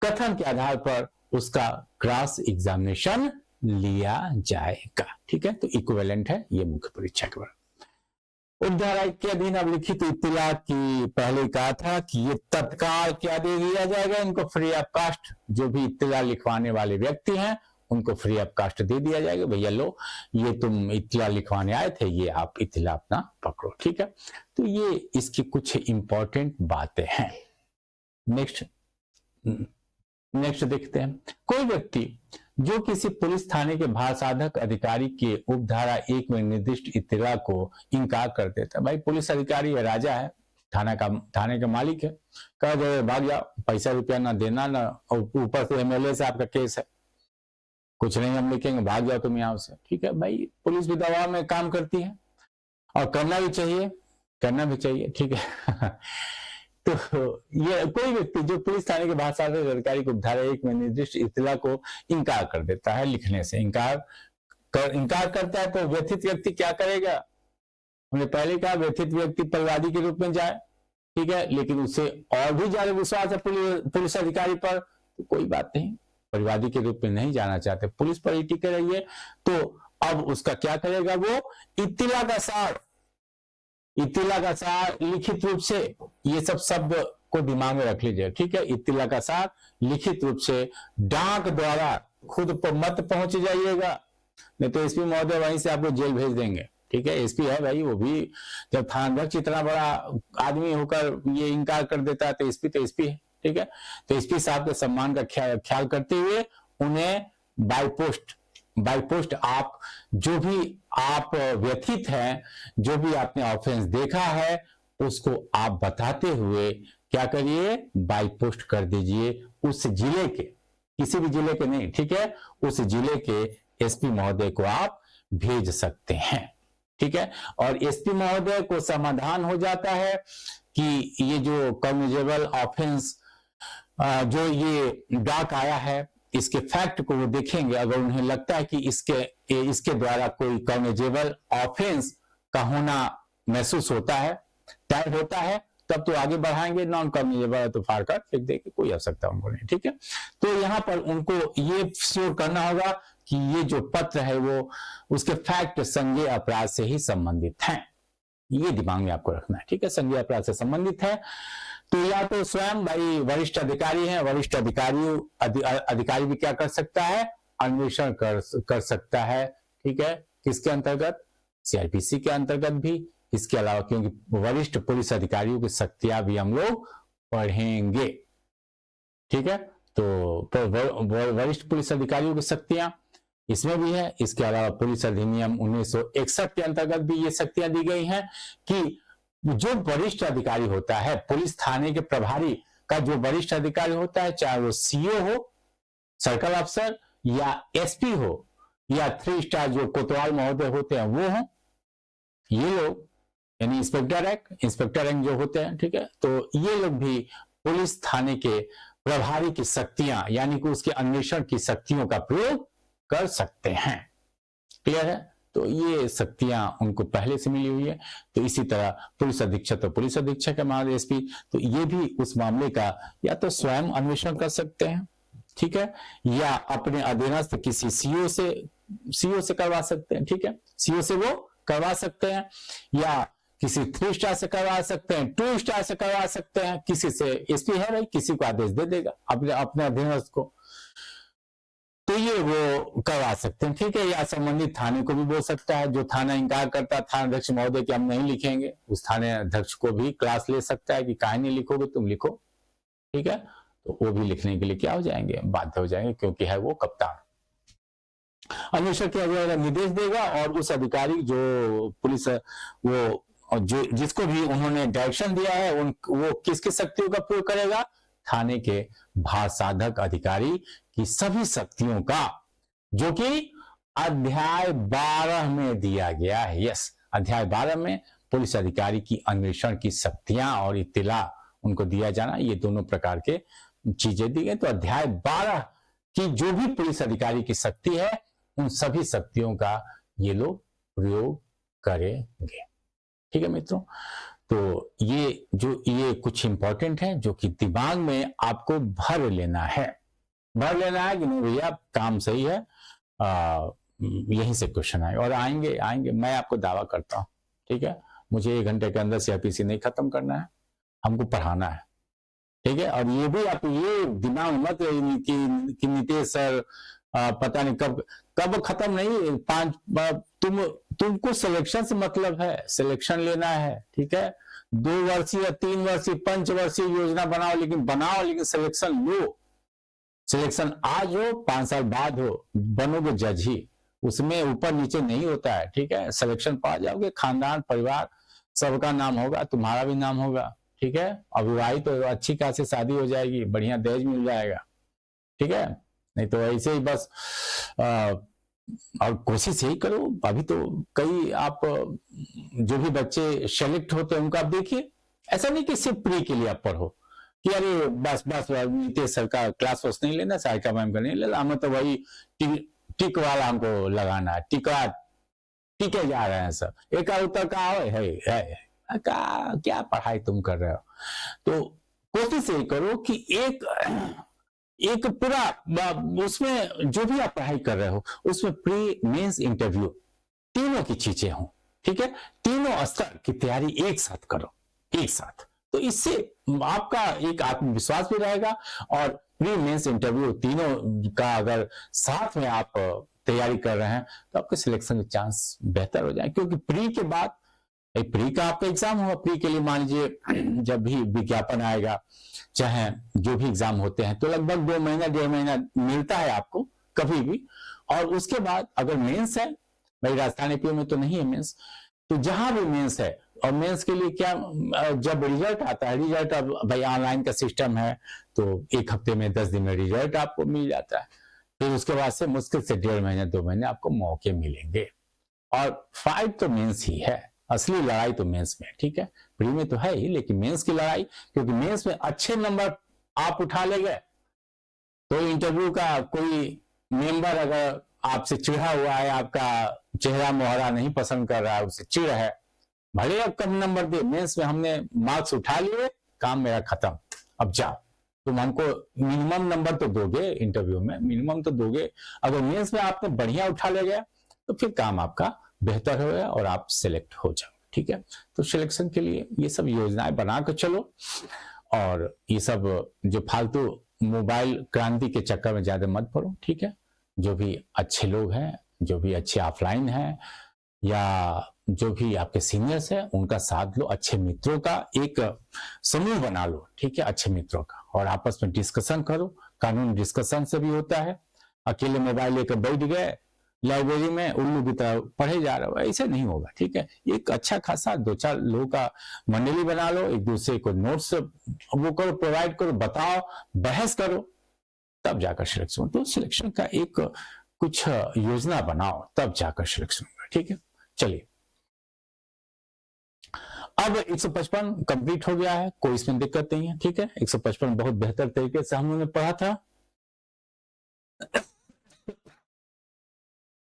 कथन के आधार पर उसका क्रॉस एग्जामिनेशन लिया जाएगा। ठीक है, तो इक्विवेलेंट है ये मुख्य परीक्षा के बराबर। उपधारा के अधीन अभिलिखित इत्तला की पहले कहा था कि ये तत्काल क्या दे दिया जाएगा, इनको फ्री ऑफ कास्ट, जो भी इत्तला लिखवाने वाले व्यक्ति हैं उनको फ्री ऑफ कास्ट दे दिया जाएगा। भैया लो, ये तुम इत्तला लिखवाने आए थे, ये आप इत्तला अपना पकड़ो। ठीक है, तो ये इसकी कुछ इंपॉर्टेंट बातें हैं। नेक्स्ट देखते हैं। कोई व्यक्ति जो किसी पुलिस थाने के भारसाधक अधिकारी के उपधारा 1 में निर्दिष्ट इत्तला को इनकार कर देता है। भाई पुलिस अधिकारी है, राजा है, थाने का मालिक है, कह दे भाग जाओ, पैसा रुपया ना देना ना, और ऊपर से एमएलए से आपका केस है, कुछ नहीं हम लिखेंगे, भाग जाओ तुम यहाँ से। ठीक है भाई, पुलिस भी दबाव में काम करती है और करना भी चाहिए। ठीक है तो ये कोई व्यक्ति जो पुलिस थाने के भारसाधक अधिकारी को उपधारा 1 में निर्दिष्ट इत्तला को इनकार कर देता है, लिखने से इनकार करता है, तो व्यथित व्यक्ति क्या करेगा, हमने पहले कहा व्यथित व्यक्ति परिवादी के रूप में जाए। ठीक है, लेकिन उससे और भी ज्यादा विश्वास है पुलिस अधिकारी पर, तो कोई बात नहीं, परिवादी के रूप में नहीं जाना चाहते, पुलिस पर ही टिके रहिए, तो अब उसका क्या करेगा, वो इत्तला का सार लिखित रूप से, ये सब शब्द को दिमाग में रख लीजिए। ठीक है, इत्तला का सार लिखित रूप से डाक द्वारा खुद पर मत पहुंच जाइएगा, नहीं तो एसपी महोदय वहीं से आपको जेल भेज देंगे। ठीक है, एसपी है भाई, वो भी जब थानाध्यक्ष इतना बड़ा आदमी होकर ये इनकार कर देता है तो एसपी है। ठीक है, तो एसपी साहब के सम्मान का ख्याल करते हुए उन्हें बाय पोस्ट आप जो भी आप व्यथित हैं, जो भी आपने ऑफेंस देखा है, उसको आप बताते हुए क्या करिए, बाय पोस्ट कर दीजिए उस जिले के, किसी भी जिले के नहीं। ठीक है, उस जिले के एसपी महोदय को आप भेज सकते हैं। ठीक है, और एसपी महोदय को समाधान हो जाता है कि ये जो कम्युनिकेबल ऑफेंस जो ये डाक आया है इसके फैक्ट को वो देखेंगे, अगर उन्हें लगता है कि इसके द्वारा कोई कॉग्निजेबल ऑफेंस का होना महसूस होता है, तय होता है, तब तो आगे बढ़ाएंगे। नॉन कॉग्निजेबल है तो फाड़ कर फेंक देंगे, कोई आवश्यकता उनको नहीं। ठीक है, तो यहाँ पर उनको ये श्योर करना होगा कि ये जो पत्र है वो उसके फैक्ट संज्ञेय अपराध से ही संबंधित हैं। ये दिमाग में आपको रखना है। ठीक है, संज्ञेय अपराध से संबंधित है तो या तो स्वयं भाई वरिष्ठ अधिकारी हैं, वरिष्ठ अधिकारी भी क्या कर सकता है, अन्वेषण कर सकता है। ठीक है, किसके अंतर्गत, सीआरपीसी के अंतर्गत भी। इसके अलावा क्योंकि वरिष्ठ पुलिस अधिकारियों की शक्तियां भी हम लोग पढ़ेंगे। ठीक है, तो वरिष्ठ पुलिस अधिकारियों की शक्तियां इसमें भी है। इसके अलावा पुलिस अधिनियम 1961 के अंतर्गत भी ये शक्तियां दी गई हैं कि जो वरिष्ठ अधिकारी होता है, पुलिस थाने के प्रभारी का जो वरिष्ठ अधिकारी होता है, चाहे वो सीओ हो, सर्कल अफसर, या एसपी हो, या 3 स्टार जो कोतवाल महोदय होते हैं वो हो, ये लोग यानी इंस्पेक्टर रैंक जो होते हैं। ठीक है, तो ये लोग भी पुलिस थाने के प्रभारी की शक्तियां यानी कि उसके अन्वेषण की शक्तियों का प्रयोग कर सकते हैं। क्लियर है, तो ये शक्तियां उनको पहले से मिली हुई है। तो इसी तरह पुलिस अधीक्षक तो पुलिस अधीक्षक है, महाराज एसपी, तो ये भी उस मामले का या तो स्वयं अन्वेषण कर सकते हैं, ठीक है, या अपने अधीनस्थ किसी सीओ से करवा सकते हैं। ठीक है, सीओ से वो करवा सकते हैं, या किसी 3 स्टार से करवा सकते हैं, 2 स्टार से करवा सकते हैं, किसी से, एसपी है भाई, किसी को आदेश दे देगा अपने अधीनस्थ को, तो ये वो करवा सकते हैं। ठीक है, या संबंधित थाने को भी बोल सकता है। जो थाना इंकार करता है, थाना अध्यक्ष महोदय कि हम नहीं लिखेंगे, उस थाने अध्यक्ष को भी क्लास ले सकता है कि काहे नहीं लिखोगे, तुम लिखो। ठीक है, तो वो भी लिखने के लिए क्या हो जाएंगे, बाध्य हो जाएंगे, क्योंकि है वो कप्तान। अन्वेषण किया निर्देश देगा और उस अधिकारी जो पुलिस वो जो जिसको भी उन्होंने डायरेक्शन दिया है वो किसकी शक्तियों का प्रयोग करेगा, थाने के भारसाधक अधिकारी की सभी शक्तियों का, जो कि अध्याय 12 में दिया गया है। यस, अध्याय 12 में पुलिस अधिकारी की अन्वेषण की शक्तियां और इत्तिला उनको दिया जाना, ये दोनों प्रकार के चीजें दी गई। तो अध्याय 12 की जो भी पुलिस अधिकारी की शक्ति है, उन सभी शक्तियों का ये लोग प्रयोग करेंगे। ठीक है मित्रों, तो ये कुछ इंपॉर्टेंट है जो कि दिमाग में आपको भर लेना है कि नहीं भैया काम सही है, यहीं से क्वेश्चन आए और आएंगे, मैं आपको दावा करता हूं। ठीक है, मुझे 1 घंटे के अंदर सीआरपीसी नहीं खत्म करना है, हमको पढ़ाना है। ठीक है, और ये भी आप ये दिमाग मत कि नीतीश सर पता नहीं कब खत्म नहीं, तुमको सिलेक्शन से मतलब है, सिलेक्शन लेना है। ठीक है, 2 वर्षीय 3 वर्षीय 5 वर्षीय योजना बनाओ, लेकिन सिलेक्शन लो। सिलेक्शन आज हो 5 साल बाद हो, बनोगे जज ही, उसमें ऊपर नीचे नहीं होता है। ठीक है, सिलेक्शन पा जाओगे, खानदान परिवार सबका नाम होगा, तुम्हारा भी नाम होगा। ठीक है, अविवाहित तो अच्छी खासी शादी हो जाएगी, बढ़िया दहेज मिल जाएगा। ठीक है, नहीं तो ऐसे ही बस और कोशिश यही करो। अभी तो कई आप जो भी बच्चे सेलेक्ट होते हैं उनको आप देखिए, ऐसा नहीं कि सिर्फ प्री के लिए आप पढ़ो कि अरे बस नीतीश सर का क्लास वोस नहीं लेना, सारिका मैम का नहीं लेना, हमें तो वही टिक वाला हमको लगाना है, टिके जा रहे हैं सब, एक उत्तर का है क्या पढ़ाई तुम कर रहे हो। तो कोशिश यही करो कि एक पूरा उसमें जो भी आप पढ़ाई कर रहे हो उसमें प्री मेंस इंटरव्यू तीनों की चीजें हो। ठीक है, तीनों स्तर की तैयारी एक साथ करो, एक साथ, तो इससे आपका एक आत्मविश्वास भी रहेगा और प्री मेंस इंटरव्यू तीनों का अगर साथ में आप तैयारी कर रहे हैं तो आपके सिलेक्शन के चांस बेहतर हो जाए। क्योंकि प्री के बाद प्री का आपका एग्जाम होगा, प्री के लिए मान लीजिए जब भी विज्ञापन आएगा, चाहे जो भी एग्जाम होते हैं, तो लगभग 2 महीना 1.5 महीना मिलता है आपको कभी भी। और उसके बाद अगर मेंस है, भाई राजस्थान एपीओ में तो नहीं है मेंस, तो जहां भी मेंस है, और मेंस के लिए क्या, जब रिजल्ट आता है, रिजल्ट अब भाई ऑनलाइन का सिस्टम है तो 1 हफ्ते में 10 दिन में रिजल्ट आपको मिल जाता है। फिर उसके बाद से मुश्किल से 1.5 महीने 2 महीने आपको मौके मिलेंगे। और फाइट तो मेंस ही है, असली लड़ाई तो मेंस में। ठीक है, प्री में तो है ही, लेकिन मेंस की लड़ाई, क्योंकि मेंस में अच्छे नंबर आप उठा ले गए तो इंटरव्यू का कोई मेंबर अगर आपसे चिढ़ा हुआ है, आपका चेहरा मुहरा नहीं पसंद कर रहा है, उसे चिढ़ है, भले अब कम नंबर दे, मेंस में हमने मार्क्स उठा लिए, काम मेरा खत्म, अब जाओ, तुम हमको मिनिमम नंबर तो दोगे, इंटरव्यू में मिनिमम तो दोगे। अगर मेंस में आपने बढ़िया उठा ले गया तो फिर काम आपका बेहतर होगा और आप सिलेक्ट हो जाओ। ठीक है, तो सिलेक्शन के लिए ये सब योजनाएं बना कर चलो, और ये सब जो फालतू मोबाइल क्रांति के चक्कर में ज्यादा मत पड़ो। ठीक है, जो भी अच्छे लोग हैं, जो भी अच्छे ऑफलाइन हैं, या जो भी आपके सीनियर्स हैं, उनका साथ लो, अच्छे मित्रों का एक समूह बना लो। ठीक है, अच्छे मित्रों का, और आपस में डिस्कशन करो। कानून डिस्कशन से भी होता है। अकेले मोबाइल लेकर बैठ गए लाइब्रेरी में उल्लू की तरह पढ़े जा रहे हो, ऐसे नहीं होगा। ठीक है, एक अच्छा खासा 2-4 लोगों का मंडली बना लो, एक दूसरे को नोट्स वो करो, प्रोवाइड करो, बताओ, बहस करो, तब जाकर सिलेक्शन। तो सिलेक्शन का एक कुछ योजना बनाओ, तब जाकर सिलेक्शन होगा। ठीक है, चलिए, अब 155 कंप्लीट हो गया है, कोई इसमें दिक्कत नहीं है। ठीक है, 155 बहुत बेहतर तरीके से हम लोगों ने पढ़ा था।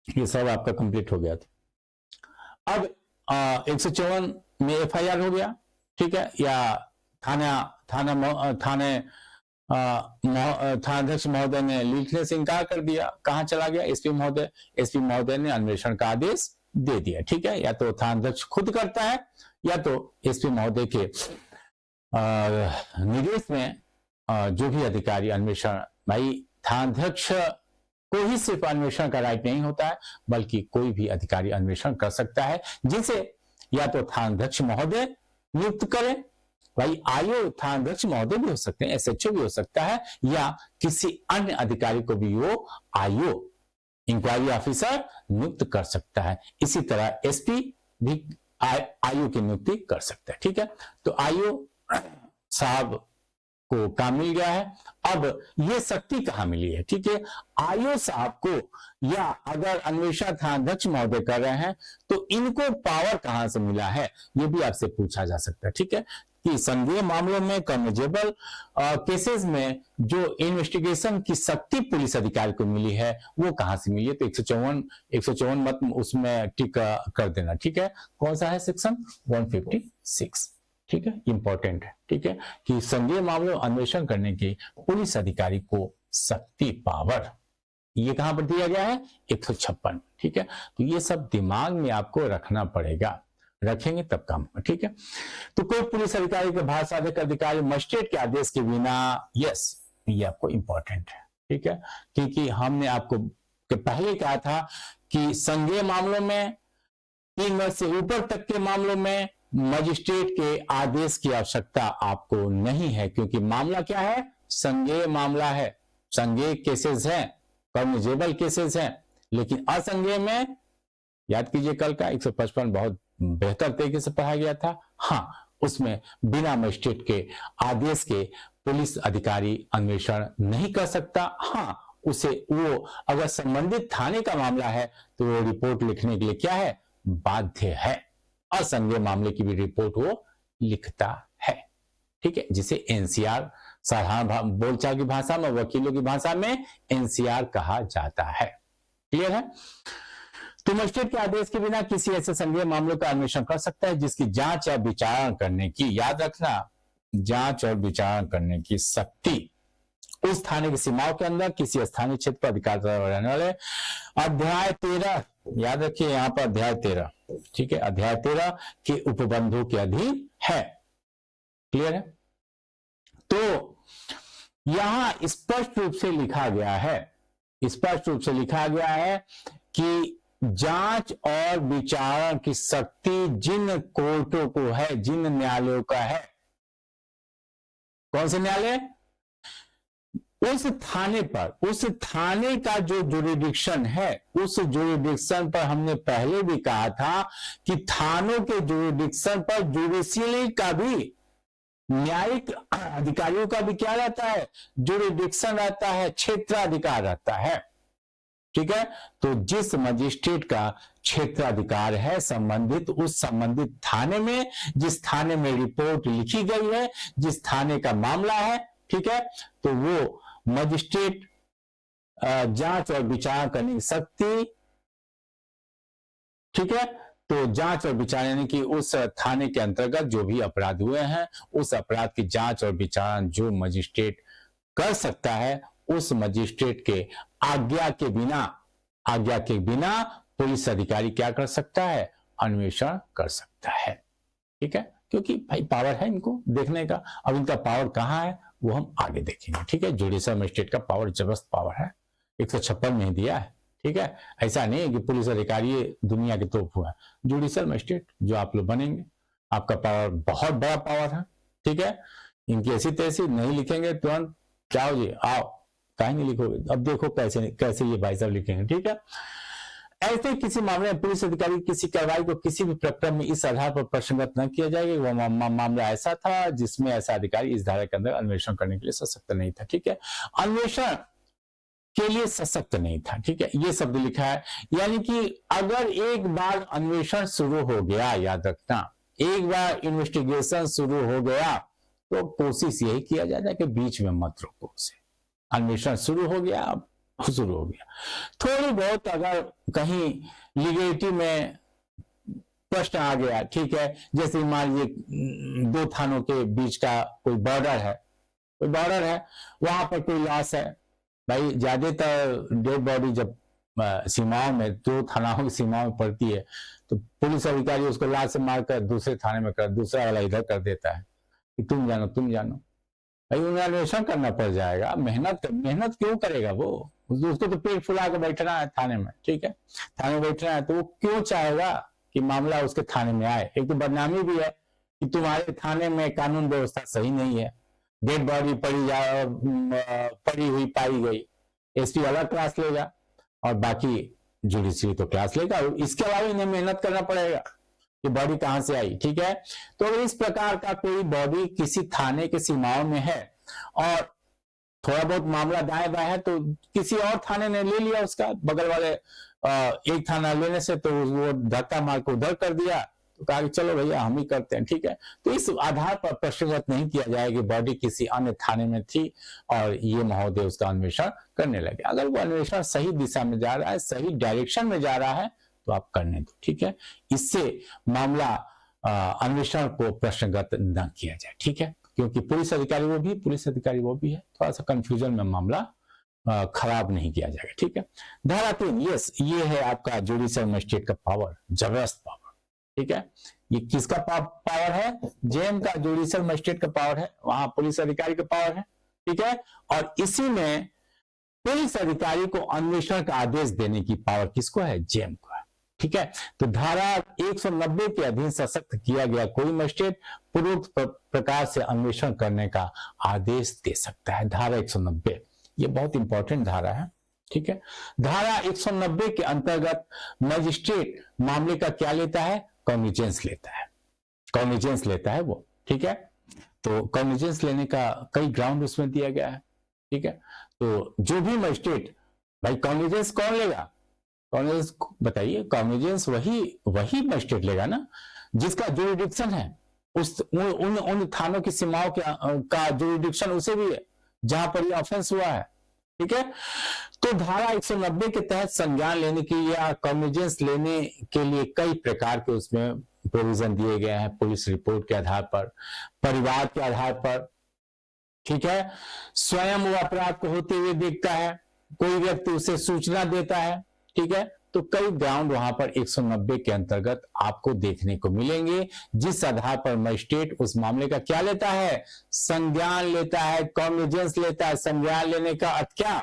ये सब आपका कंप्लीट हो गया था। अब 154 में एफआईआर हो गया। ठीक है, या थानाध्यक्ष महोदय ने लिखने से इनकार कर दिया। कहां चला गया? एसपी महोदय ने अन्वेषण का आदेश दे दिया। ठीक है, या तो थानाध्यक्ष खुद करता है, या तो एसपी महोदय के निर्देश में जो भी अधिकारी अन्वेषण, भाई थानाध्यक्ष को ही सिर्फ अन्वेषण का राइट नहीं होता है, बल्कि कोई भी अधिकारी अन्वेषण कर सकता है, जिसे या तो थानाध्यक्ष महोदय नियुक्त करे, भाई आईओ थानाध्यक्ष महोदय भी हो सकते हैं, एसएचओ भी हो सकता है, या किसी अन्य अधिकारी को भी वो आईओ इंक्वायरी ऑफिसर नियुक्त कर सकता है। इसी तरह एसपी भी आईओ की नियुक्ति कर सकता है। ठीक है, तो आईओ साहब को काम मिल गया है। अब ये शक्ति कहां मिली है? ठीक है, आईओ साहब को, या अगर अन्वेषण थानाध्यक्ष महोदय कर रहे हैं तो इनको पावर कहां से मिला है, ये भी आपसे पूछा जा सकता है। ठीक है, कि संदेह मामलों में, कम्युनिकेबल केसेस में जो इन्वेस्टिगेशन की शक्ति पुलिस अधिकारी को मिली है, वो कहां से मिली है? तो 154 मत उसमें टिक कर देना। ठीक है, कौन सा है? सेक्शन 156। ठीक है, इंपॉर्टेंट है। ठीक है, कि संदेह मामलों अन्वेषण करने की पुलिस अधिकारी को शक्ति, पावर, ये कहां पर दिया गया है? 156। ठीक है, तो ये सब दिमाग में आपको रखना पड़ेगा, रखेंगे तब काम होगा। ठीक है, तो कोई पुलिस अधिकारी के भाषाधिक अधिकारी मजिस्ट्रेट के आदेश के बिना, यस, ये आपको इंपॉर्टेंट है। ठीक है, क्योंकि हमने आपको पहले कहा था कि संज्ञेय मामलों में, 3 वर्ष से ऊपर तक के मामलों में मजिस्ट्रेट के आदेश की आवश्यकता आपको नहीं है, क्योंकि मामला क्या है? संज्ञेय मामला है, संज्ञेय केसेस हैं, कम्युनिकेबल केसेस हैं। लेकिन असंज्ञेय में, याद कीजिए कल का 155 बहुत बेहतर तरीके से पढ़ा गया था। हाँ, उसमें बिना मजिस्ट्रेट के आदेश के पुलिस अधिकारी अन्वेषण नहीं कर सकता। हाँ, उसे वो अगर संबंधित थाने का मामला है तो वो रिपोर्ट लिखने के लिए क्या है? बाध्य है। असंज्ञेय मामले की भी रिपोर्ट वो लिखता है। ठीक है, जिसे एनसीआर, साधारण बोलचाल की भाषा में, वकीलों की भाषा में एनसीआर कहा जाता है। क्लियर है? तो मजिस्ट्रेट के आदेश के बिना किसी ऐसे संज्ञेय मामलों का अन्वेषण कर सकता है जिसकी जांच या विचारण करने की, याद रखना, जांच और विचारण करने की शक्ति उस थाने की सीमाओं के अंदर किसी स्थानीय क्षेत्र पर अधिकार रहने वाले। अध्याय 13, याद रखिए यहां पर अध्याय 13, ठीक है, अध्याय 13 के उपबंधों के अधीन है। क्लियर है? तो यहां स्पष्ट रूप से लिखा गया है, स्पष्ट रूप से लिखा गया है कि जांच और विचारण की शक्ति जिन कोर्टों को है, जिन न्यायालयों का है, कौन से न्यायालय? उस थाने पर, उस थाने का जो जुरिडिक्शन है, उस जुरिडिक्शन पर हमने पहले भी कहा था कि थानों के जुरिडिक्शन पर जुडिशियली का भी, न्यायिक अधिकारियों का भी क्या रहता है? जुरिडिक्शन रहता है, क्षेत्राधिकार रहता है। ठीक है, तो जिस मजिस्ट्रेट का क्षेत्राधिकार है संबंधित, उस संबंधित थाने में, जिस थाने में रिपोर्ट लिखी गई है, जिस थाने का मामला है, ठीक है, तो वो मजिस्ट्रेट जांच और विचार करने की शक्ति, ठीक है। तो जांच और विचार यानी कि उस थाने के अंतर्गत जो भी अपराध हुए हैं उस अपराध की जांच और विचार जो मजिस्ट्रेट कर सकता है, उस मजिस्ट्रेट के आज्ञा के बिना पुलिस अधिकारी क्या कर सकता है, अन्वेषण कर सकता है, ठीक है। क्योंकि भाई पावर है इनको देखने का। अब इनका पावर कहाँ है वो हम आगे देखेंगे, ठीक है। जुडिशियल मजिस्ट्रेट का पावर जबरदस्त पावर है, 156 में ही दिया है, ठीक है। ऐसा नहीं है कि पुलिस अधिकारी दुनिया के तोप हुआ है। जुडिशियल मजिस्ट्रेट जो आप लोग बनेंगे, आपका पावर बहुत बड़ा पावर है, ठीक है। इनकी ऐसी तैसी नहीं लिखेंगे तुरंत, जाओ जी आओ, कहीं नहीं लिखोगे। अब देखो कैसे कैसे ये भाई साहब लिखेंगे, ठीक है। ऐसे किसी मामले में पुलिस अधिकारी किसी कार्रवाई को किसी भी प्रकरण में इस आधार पर प्रसंगत न किया जाएगा वह मामला ऐसा था जिसमें ऐसा अधिकारी इस धारा के अंदर अन्वेषण करने के लिए सशक्त नहीं था, ठीक है। अन्वेषण के लिए सशक्त नहीं था, ठीक है, ये शब्द लिखा है। यानी कि अगर एक बार अन्वेषण शुरू हो गया, याद रखना, एक बार इन्वेस्टिगेशन शुरू हो गया तो कोशिश यही किया जाता है कि बीच में मत रोको उसे। अन्वेषण शुरू हो गया, शुरू हो गया, थोड़ी बहुत अगर कहीं लीगलिटी में प्रश्न आ गया, ठीक है, जैसे मान लीजिए 2 थानों के बीच का कोई बॉर्डर है, वहां पर कोई लॉस है, भाई ज्यादातर डेड बॉडी जब सीमाओं में 2 थानाओं की सीमाओं में पड़ती है तो पुलिस अधिकारी उसको लात से मारकर दूसरे थाने में दूसरा वाला इधर कर देता है कि तुम जानो भाई, उन्हें अन्वेषण करना पड़ जाएगा। मेहनत क्यों करेगा वो, उसको तो पेट फुला के बैठना है थाने में, ठीक है, थाने में बैठना है, तो वो क्यों चाहेगा कि मामला उसके थाने में आए। एक तो बदनामी भी है कि तुम्हारे थाने में कानून व्यवस्था सही नहीं है, डेड बॉडी पड़ी हुई पाई गई, एसपी अलग क्लास लेगा और बाकी जुडिशरी तो क्लास लेगा। इसके अलावा इन्हें मेहनत करना पड़ेगा कि बॉडी कहां से आई, ठीक है। तो अगर इस प्रकार का कोई बॉडी किसी थाने के सीमाओं में है और थोड़ा बहुत मामला दाएं बाएं है तो किसी और थाने ने ले लिया, उसका बगल वाले एक थाना लेने से तो वो धक्का मार को उधर कर दिया, तो कहा कि चलो भैया हम ही करते हैं, ठीक है। तो इस आधार पर प्रश्नगत नहीं किया जाए कि बॉडी किसी अन्य थाने में थी और ये महोदय उसका अन्वेषण करने लगे। अगर वो अन्वेषण सही दिशा में जा रहा है, सही डायरेक्शन में जा रहा है तो आप करने दो, ठीक है। इससे मामला अन्वेषण को प्रश्नगत न किया जाए, ठीक है, क्योंकि पुलिस अधिकारी वो भी है, थोड़ा सा कंफ्यूजन में मामला खराब नहीं किया जाएगा, ठीक है। धारा 3, यस, ये है आपका जुडिशियल मजिस्ट्रेट का पावर, जबरदस्त पावर, ठीक है। ये किसका पावर है, जेएम का, जुडिशियल मजिस्ट्रेट का पावर है, वहां पुलिस अधिकारी का पावर है, ठीक है। और इसी में पुलिस अधिकारी को अन्वेषण का आदेश देने की पावर किसको है, जेएम को है, ठीक है। तो धारा 190 के अधीन सशक्त किया गया कोई मजिस्ट्रेट पूर्वोक्त प्रकार से अन्वेषण करने का आदेश दे सकता है। धारा 190 ये बहुत इंपॉर्टेंट धारा है, ठीक है। धारा 190 के अंतर्गत मजिस्ट्रेट मामले का क्या लेता है, कॉग्निजेंस लेता है वो, ठीक है। तो कॉग्निजेंस लेने का कई ग्राउंड उसमें दिया गया है, ठीक है। तो जो भी मजिस्ट्रेट, भाई कॉग्निजेंस कौन लेगा, कॉग्निजेंस बताइए, कॉग्निजेंस वही मजिस्ट्रेट लेगा ना जिसका जुरिडिक्शन है, उन थानों की सीमाओं का जुरिडिक्शन उसे भी है जहां पर ये ऑफेंस हुआ है, ठीक है। तो धारा 190 के तहत संज्ञान लेने की या कॉग्निजेंस लेने के लिए कई प्रकार के उसमें प्रोविजन दिए गए हैं, पुलिस रिपोर्ट के आधार पर, परिवार के आधार पर, ठीक है। स्वयं वो अपराध को होते हुए देखता है, कोई व्यक्ति उसे सूचना देता है, ठीक है। तो कई ग्राउंड वहां पर 190 के अंतर्गत आपको देखने को मिलेंगे, जिस आधार पर मजिस्ट्रेट उस मामले का क्या लेता है, संज्ञान लेता है, कॉग्निजेंस लेता है। संज्ञान लेने का अर्थ क्या,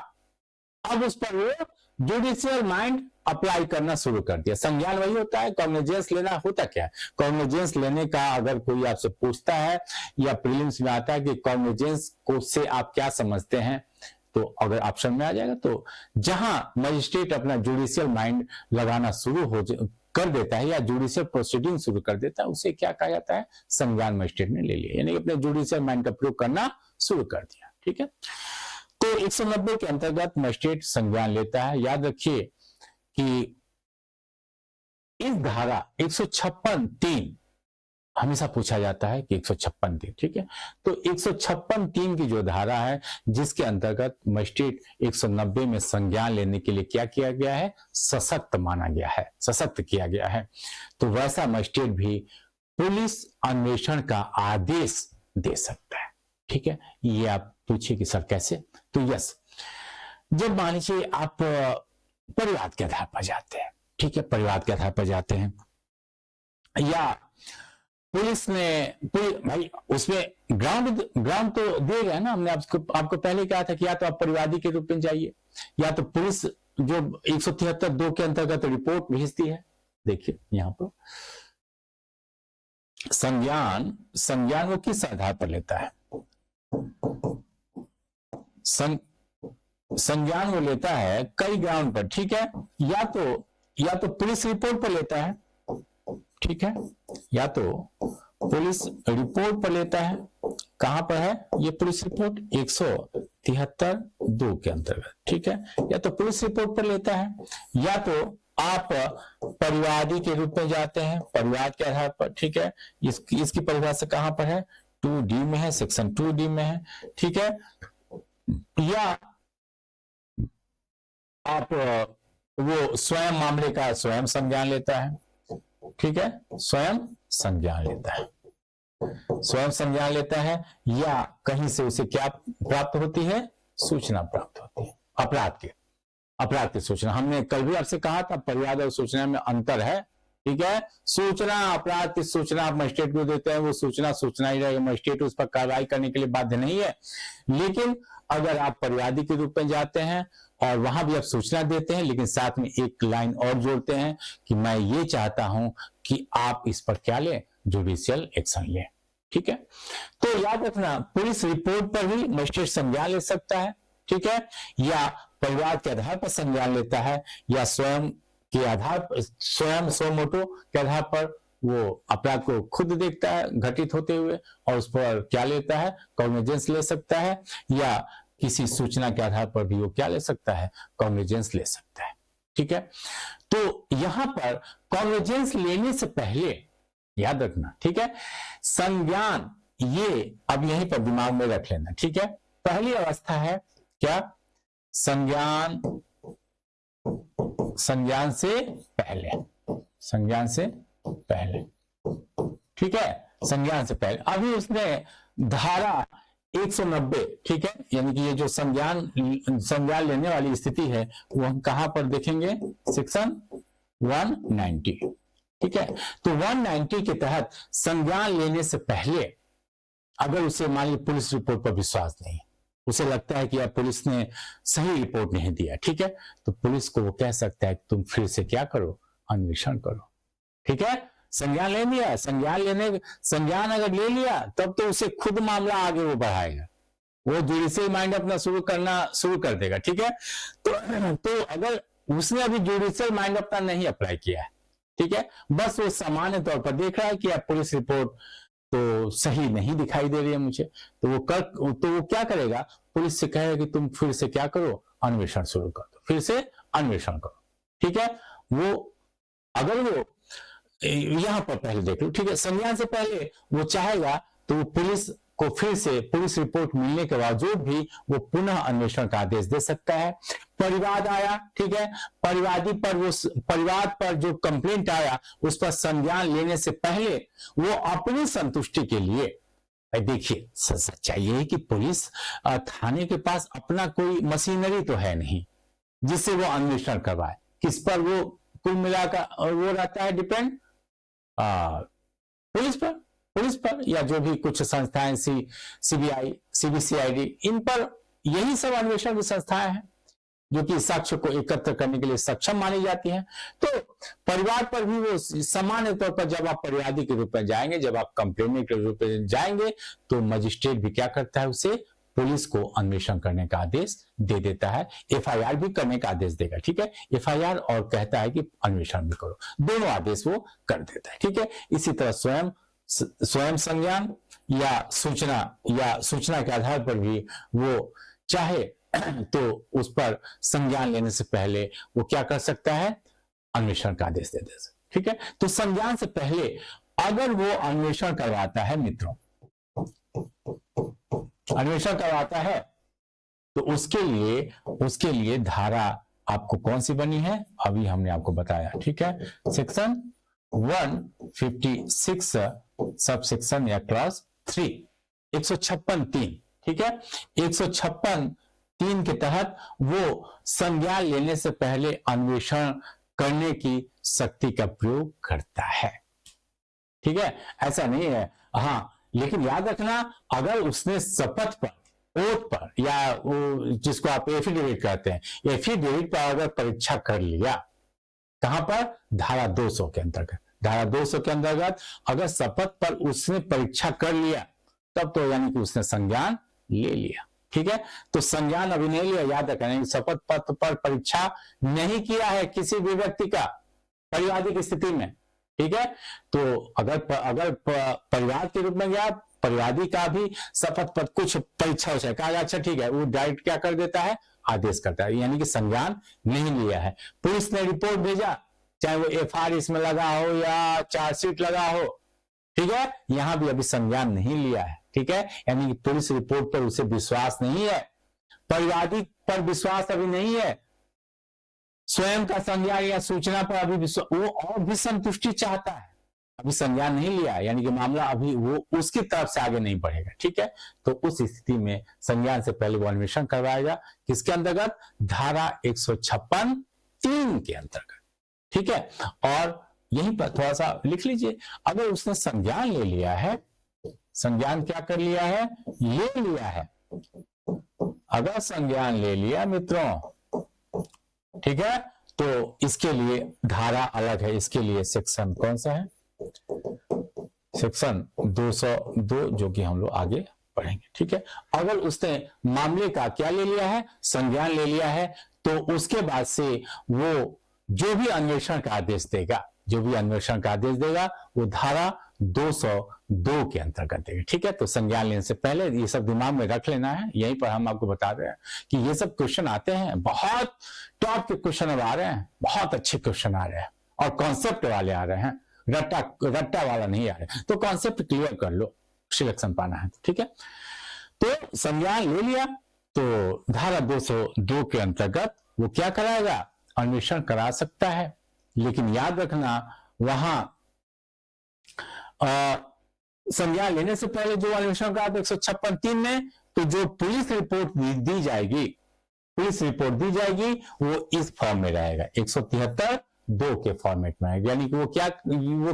अब उस पर वो जुडिशियल माइंड अप्लाई करना शुरू कर दिया। संज्ञान वही होता है, कॉग्निजेंस लेना होता क्या है। कॉग्निजेंस लेने का अगर कोई आपसे पूछता है या प्रीलिम्स में आता है कि कॉग्निजेंस को से आप क्या समझते हैं, तो अगर ऑप्शन में आ जाएगा तो जहां मजिस्ट्रेट अपना जुडिशियल माइंड लगाना शुरू कर देता है या जुडिशियल प्रोसीडिंग शुरू कर देता है, उसे क्या कहा जाता है, संज्ञान मजिस्ट्रेट ने ले लिया, यानी अपने जुडिशियल माइंड का प्रयोग करना शुरू कर दिया, ठीक है। तो 190 के अंतर्गत मजिस्ट्रेट संज्ञान लेता है। याद रखिए कि इस धारा 156(3) हमेशा पूछा जाता है कि 156(3), ठीक है। तो 156(3) की जो धारा है, जिसके अंतर्गत मजिस्ट्रेट 190 में संज्ञान लेने के लिए क्या किया गया है, सशक्त माना गया है, सशक्त किया गया है। तो वैसा मजिस्ट्रेट भी पुलिस अन्वेषण का आदेश दे सकता है, ठीक है। ये आप पूछिए कि सर कैसे, तो यस, जब मान लीजिए आप परिवाद के आधार पर जाते हैं, ठीक है, परिवाद के आधार पर जाते हैं, या पुलिस ने भाई उसमें ग्राउंड तो दे गए ना, हमने आपको पहले कहा था कि या तो आप परिवादी के रूप में जाइए, या तो पुलिस जो 173(2) के अंतर्गत रिपोर्ट भेजती है। देखिए यहां पर संज्ञान वो किस आधार पर लेता है, संज्ञान वो लेता है कई ग्राउंड पर, ठीक है। या तो पुलिस रिपोर्ट पर लेता है, ठीक है, या तो पुलिस रिपोर्ट पर लेता है। कहां पर है ये पुलिस रिपोर्ट, 173(2) के अंतर्गत, ठीक है। या तो पुलिस रिपोर्ट पर लेता है, या तो आप परिवादी के रूप में जाते हैं, परिवाद के आधार पर, ठीक है। इसकी परिभाषा कहां पर है, 2D में है, सेक्शन 2D में है, ठीक है। या आप वो स्वयं मामले का स्वयं संज्ञान लेता है, ठीक है, स्वयं संज्ञान लेता है, स्वयं संज्ञान लेता है, या कहीं से उसे क्या प्राप्त होती है, सूचना प्राप्त होती है, अपराध की सूचना। हमने कल भी आपसे कहा था परिवाद और सूचना में अंतर है, ठीक है। सूचना, अपराध की सूचना आप मजिस्ट्रेट को देते हैं, वो सूचना ही रहेगा, मजिस्ट्रेट उस पर कार्रवाई करने के लिए बाध्य नहीं है। लेकिन अगर आप परिवादी के रूप में जाते हैं और वहां भी आप सूचना देते हैं, लेकिन साथ में एक लाइन और जोड़ते हैं कि मैं ये चाहता हूं कि आप इस पर क्या लें, जुडिशियल एक्शन लें, ठीक है। तो याद रखना, पुलिस रिपोर्ट पर भी मजिस्ट्रेट संज्ञान ले सकता है, ठीक है, या परिवार के आधार पर संज्ञान लेता है, या स्वयं के आधार पर, स्वयं स्वमोटो के आधार पर वो अपराध को खुद देखता है घटित होते हुए और उस पर क्या लेता है, कॉग्निजेंस ले सकता है, या किसी सूचना के आधार पर भी वो क्या ले सकता है, कॉग्निजेंस ले सकता है, ठीक है। तो यहां पर कॉग्निजेंस लेने से पहले याद रखना, ठीक है, संज्ञान, ये अब यहीं पर दिमाग में रख लेना, ठीक है। पहली अवस्था है क्या, संज्ञान से पहले, ठीक है, संज्ञान से पहले। अभी उसने धारा 190, ठीक है, यानी कि ये जो संज्ञान लेने वाली स्थिति है वो हम कहां पर देखेंगे, सेक्शन 190, ठीक है। तो 190 के तहत संज्ञान लेने से पहले अगर उसे मान लीजिए पुलिस रिपोर्ट पर विश्वास नहीं, उसे लगता है कि यार पुलिस ने सही रिपोर्ट नहीं दिया, ठीक है, तो पुलिस को वो कह सकता है कि तुम फिर से क्या करो, अन्वेषण करो, ठीक है। संज्ञान ले लिया, संज्ञान अगर ले लिया तब तो उसे खुद मामला आगे वो बढ़ाएगा, वो जुडिशियल माइंड अपना शुरू कर देगा, ठीक है। तो अगर उसने अभी जुडिशियल माइंड अपना नहीं अप्लाई किया है, ठीक है, बस वो सामान्य तौर पर देख रहा है कि यार पुलिस रिपोर्ट तो सही नहीं दिखाई दे रही है मुझे, तो वो क्या करेगा, पुलिस से कहेगा कि तुम फिर से क्या करो, अन्वेषण शुरू कर दो, फिर से अन्वेषण करो, ठीक है। वो अगर वो यहां पर पहले देख लो, ठीक है, संज्ञान से पहले वो चाहेगा तो वो पुलिस को फिर से पुलिस रिपोर्ट मिलने के बावजूद भी वो पुनः अन्वेषण का आदेश दे सकता है। परिवाद आया, ठीक है, परिवाद पर जो कंप्लेंट आया उस पर संज्ञान लेने से पहले वो अपनी संतुष्टि के लिए, देखिए सच्चाई ये है कि पुलिस थाने के पास अपना कोई मशीनरी तो है नहीं जिससे वो अन्वेषण करवाए, किस पर वो कुल मिलाकर वो रहता है डिपेंड, पुलिस पर या जो भी कुछ संस्थाएं सीबीआई, सीबीसीआईडी, इन पर यही सब अन्वेषण की संस्थाएं हैं जो कि साक्ष्य को एकत्र करने के लिए सक्षम मानी जाती हैं। तो परिवार पर भी वो सामान्य तौर पर जब आप परिवादी के रूप में जाएंगे, जब आप कंप्लेनेंट के रूप में जाएंगे, तो मजिस्ट्रेट भी क्या करता है, उसे पुलिस को अन्वेषण करने का आदेश दे देता है, एफआईआर भी करने का आदेश देगा, ठीक है, एफआईआर और कहता है कि अन्वेषण भी करो, दोनों आदेश वो कर देता है, ठीक है। इसी तरह स्वयं संज्ञान या सूचना के आधार पर भी वो चाहे तो उस पर संज्ञान लेने से पहले वो क्या कर सकता है, अन्वेषण का आदेश दे सकता है, ठीक है। तो संज्ञान से पहले अगर वो अन्वेषण करवाता है मित्रों, अन्वेषण करवाता है, तो उसके लिए धारा आपको कौन सी बनी है, अभी हमने आपको बताया, ठीक है। सेक्शन 156 सब सेक्शन या क्लास 3 156(3), ठीक है। 156(3) के तहत वो संज्ञान लेने से पहले अन्वेषण करने की शक्ति का प्रयोग करता है, ठीक है। ऐसा नहीं है, हाँ, लेकिन याद रखना, अगर उसने शपथ पर, ओथ पर, या वो जिसको आप एफिडेविट कहते हैं, एफिडेविट पर अगर परीक्षा कर लिया, कहां पर, धारा 200 के अंतर्गत, धारा 200 के अंतर्गत अगर शपथ पर उसने परीक्षा कर लिया, तब तो यानी कि उसने संज्ञान ले लिया, ठीक है। तो संज्ञान अभी नहीं लिया, याद रखना, शपथ पत्र पर परीक्षा नहीं किया है किसी भी व्यक्ति का परिवादी की स्थिति में, ठीक है। तो अगर परिवार के रूप में गया, परिवादी का भी शपथ पर कुछ परीक्षा हो जाए, अच्छा ठीक है, वो डायरेक्ट क्या कर देता है, आदेश करता है, यानी कि संज्ञान नहीं लिया है। पुलिस ने रिपोर्ट भेजा, चाहे वो एफआईआर इसमें लगा हो या चार्जशीट लगा हो, ठीक है, यहां भी अभी संज्ञान नहीं लिया है, ठीक है। यानी कि पुलिस रिपोर्ट पर उसे विश्वास नहीं है, परिवादी पर विश्वास अभी नहीं है, स्वयं का संज्ञान या सूचना पर अभी विश्वास, वो और भी संतुष्टि चाहता है, अभी संज्ञान नहीं लिया, यानी कि मामला अभी वो उसकी तरफ से आगे नहीं बढ़ेगा, ठीक है। तो उस स्थिति में संज्ञान से पहले वो अन्वेषण करवाएगा, किसके अंतर्गत, धारा 156(3) के अंतर्गत, ठीक है। और यहीं पर थोड़ा सा लिख लीजिए, अगर उसने संज्ञान ले लिया है, संज्ञान क्या कर लिया है, ले लिया है, अगर संज्ञान ले लिया मित्रों, ठीक है, तो इसके लिए धारा अलग है, इसके लिए सेक्शन कौन सा है, सेक्शन 202, जो कि हम लोग आगे पढ़ेंगे, ठीक है। अगर उसने मामले का क्या ले लिया है, संज्ञान ले लिया है, तो उसके बाद से वो जो भी अन्वेषण का आदेश देगा, जो भी अन्वेषण का आदेश देगा, वो धारा 202 के अंतर्गत देगा, ठीक है। तो संज्ञान लेने से पहले ये सब दिमाग में रख लेना है, यहीं पर हम आपको बता रहे हैं कि ये सब क्वेश्चन आते हैं, बहुत टॉप के क्वेश्चन अब आ रहे हैं, बहुत अच्छे क्वेश्चन आ रहे हैं, और कॉन्सेप्ट वाले आ रहे हैं, रट्टा वाला नहीं आ रहा है। तो कॉन्सेप्ट क्लियर कर लो, सिलेक्शन पाना है, ठीक है। तो संज्ञान ले लिया, तो धारा 202 के अंतर्गत वो क्या कराएगा, अन्वेषण करा सकता है, लेकिन याद रखना, वहां संज्ञान लेने से पहले जो अन्वेषण करा 156(3) में, तो जो पुलिस रिपोर्ट दी जाएगी, पुलिस रिपोर्ट दी जाएगी, वो इस फॉर्म में रहेगा, 173(2) के फॉर्मेट में आएगा, यानी कि वो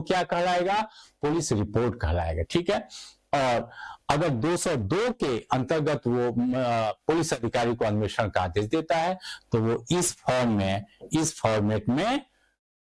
क्या कहलाएगा, पुलिस रिपोर्ट कहलाएगा, ठीक है। और अगर 202 के अंतर्गत वो पुलिस अधिकारी को अन्वेषण का आदेश देता है, तो वो इस फॉर्मेट में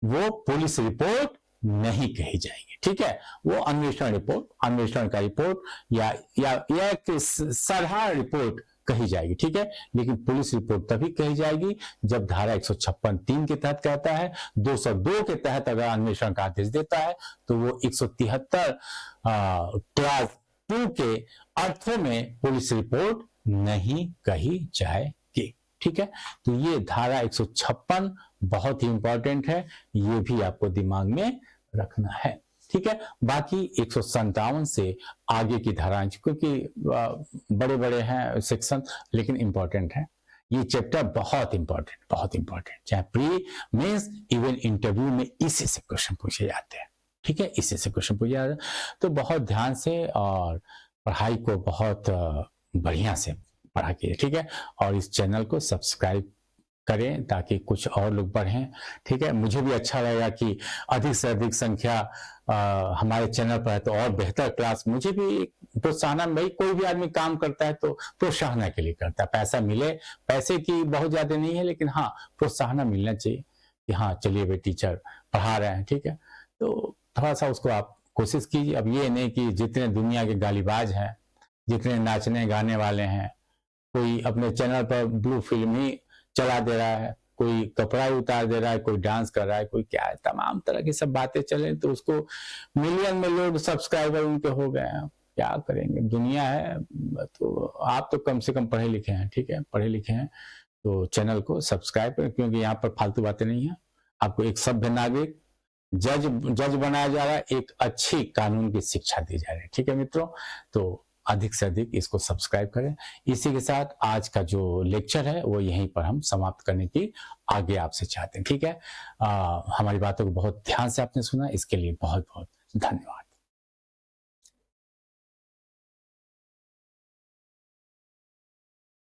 वो पुलिस रिपोर्ट नहीं कही जाएगी, ठीक है। वो अन्वेषण का रिपोर्ट या एक साधारण रिपोर्ट कही जाएगी, ठीक है। लेकिन पुलिस रिपोर्ट तभी कही जाएगी जब धारा 156(3) के तहत कहता है, 202 के तहत अगर अन्वेषण का आदेश देता है, तो वो 173 क्लास 2 के अर्थों में पुलिस रिपोर्ट नहीं कही जाएगी, ठीक है। तो ये धारा 156 बहुत ही इंपॉर्टेंट है, ये भी आपको दिमाग में रखना है, ठीक है। बाकी 157 से आगे की धाराएं, क्योंकि बड़े बड़े हैं सेक्शन, लेकिन इंपॉर्टेंट है, ये चैप्टर बहुत इंपॉर्टेंट, चाहे प्री मेंस इवन इंटरव्यू में इसी से क्वेश्चन पूछे जाते हैं, ठीक है, इसी से क्वेश्चन पूछे जाते हैं। तो बहुत ध्यान से और पढ़ाई को बहुत बढ़िया से पढ़ा कीजिए, ठीक है। और इस चैनल को सब्सक्राइब करें ताकि कुछ और लोग बढ़ें, ठीक है। मुझे भी अच्छा लगेगा कि अधिक से अधिक संख्या हमारे चैनल पर है, तो और बेहतर क्लास, मुझे भी प्रोत्साहन, भाई कोई भी आदमी काम करता है तो प्रोत्साहन के लिए करता है, पैसा मिले, पैसे की बहुत ज्यादा नहीं है, लेकिन हाँ प्रोत्साहन मिलना चाहिए कि हाँ चलिए भाई टीचर पढ़ा रहे हैं, ठीक है। तो थोड़ा सा उसको आप कोशिश कीजिए। अब ये नहीं कि जितने दुनिया के गालीबाज हैं, जितने नाचने गाने वाले हैं, कोई अपने चैनल पर ब्लू फिल्म ही चला दे रहा है, कोई कपड़ा उतार दे रहा है, कोई डांस कर रहा है, कोई क्या है, तमाम तरह की सब बातें चले, तो उसको मिलियन में लोग सब्सक्राइबर उनके हो गए हैं, क्या करेंगे, दुनिया है। तो आप तो कम से कम पढ़े लिखे हैं, ठीक है, पढ़े लिखे हैं, तो चैनल को सब्सक्राइब करें, क्योंकि यहाँ पर फालतू बातें नहीं है। आपको एक सभ्य नागरिक जज जज बनाया जा रहा है, एक अच्छी कानून की शिक्षा दी जा रही है। ठीक है मित्रों, तो अधिक से अधिक इसको सब्सक्राइब करें। इसी के साथ आज का जो लेक्चर है वो यहीं पर हम समाप्त करने की आगे आपसे चाहते हैं। ठीक है, हमारी बातों को बहुत ध्यान से आपने सुना, इसके लिए बहुत बहुत धन्यवाद।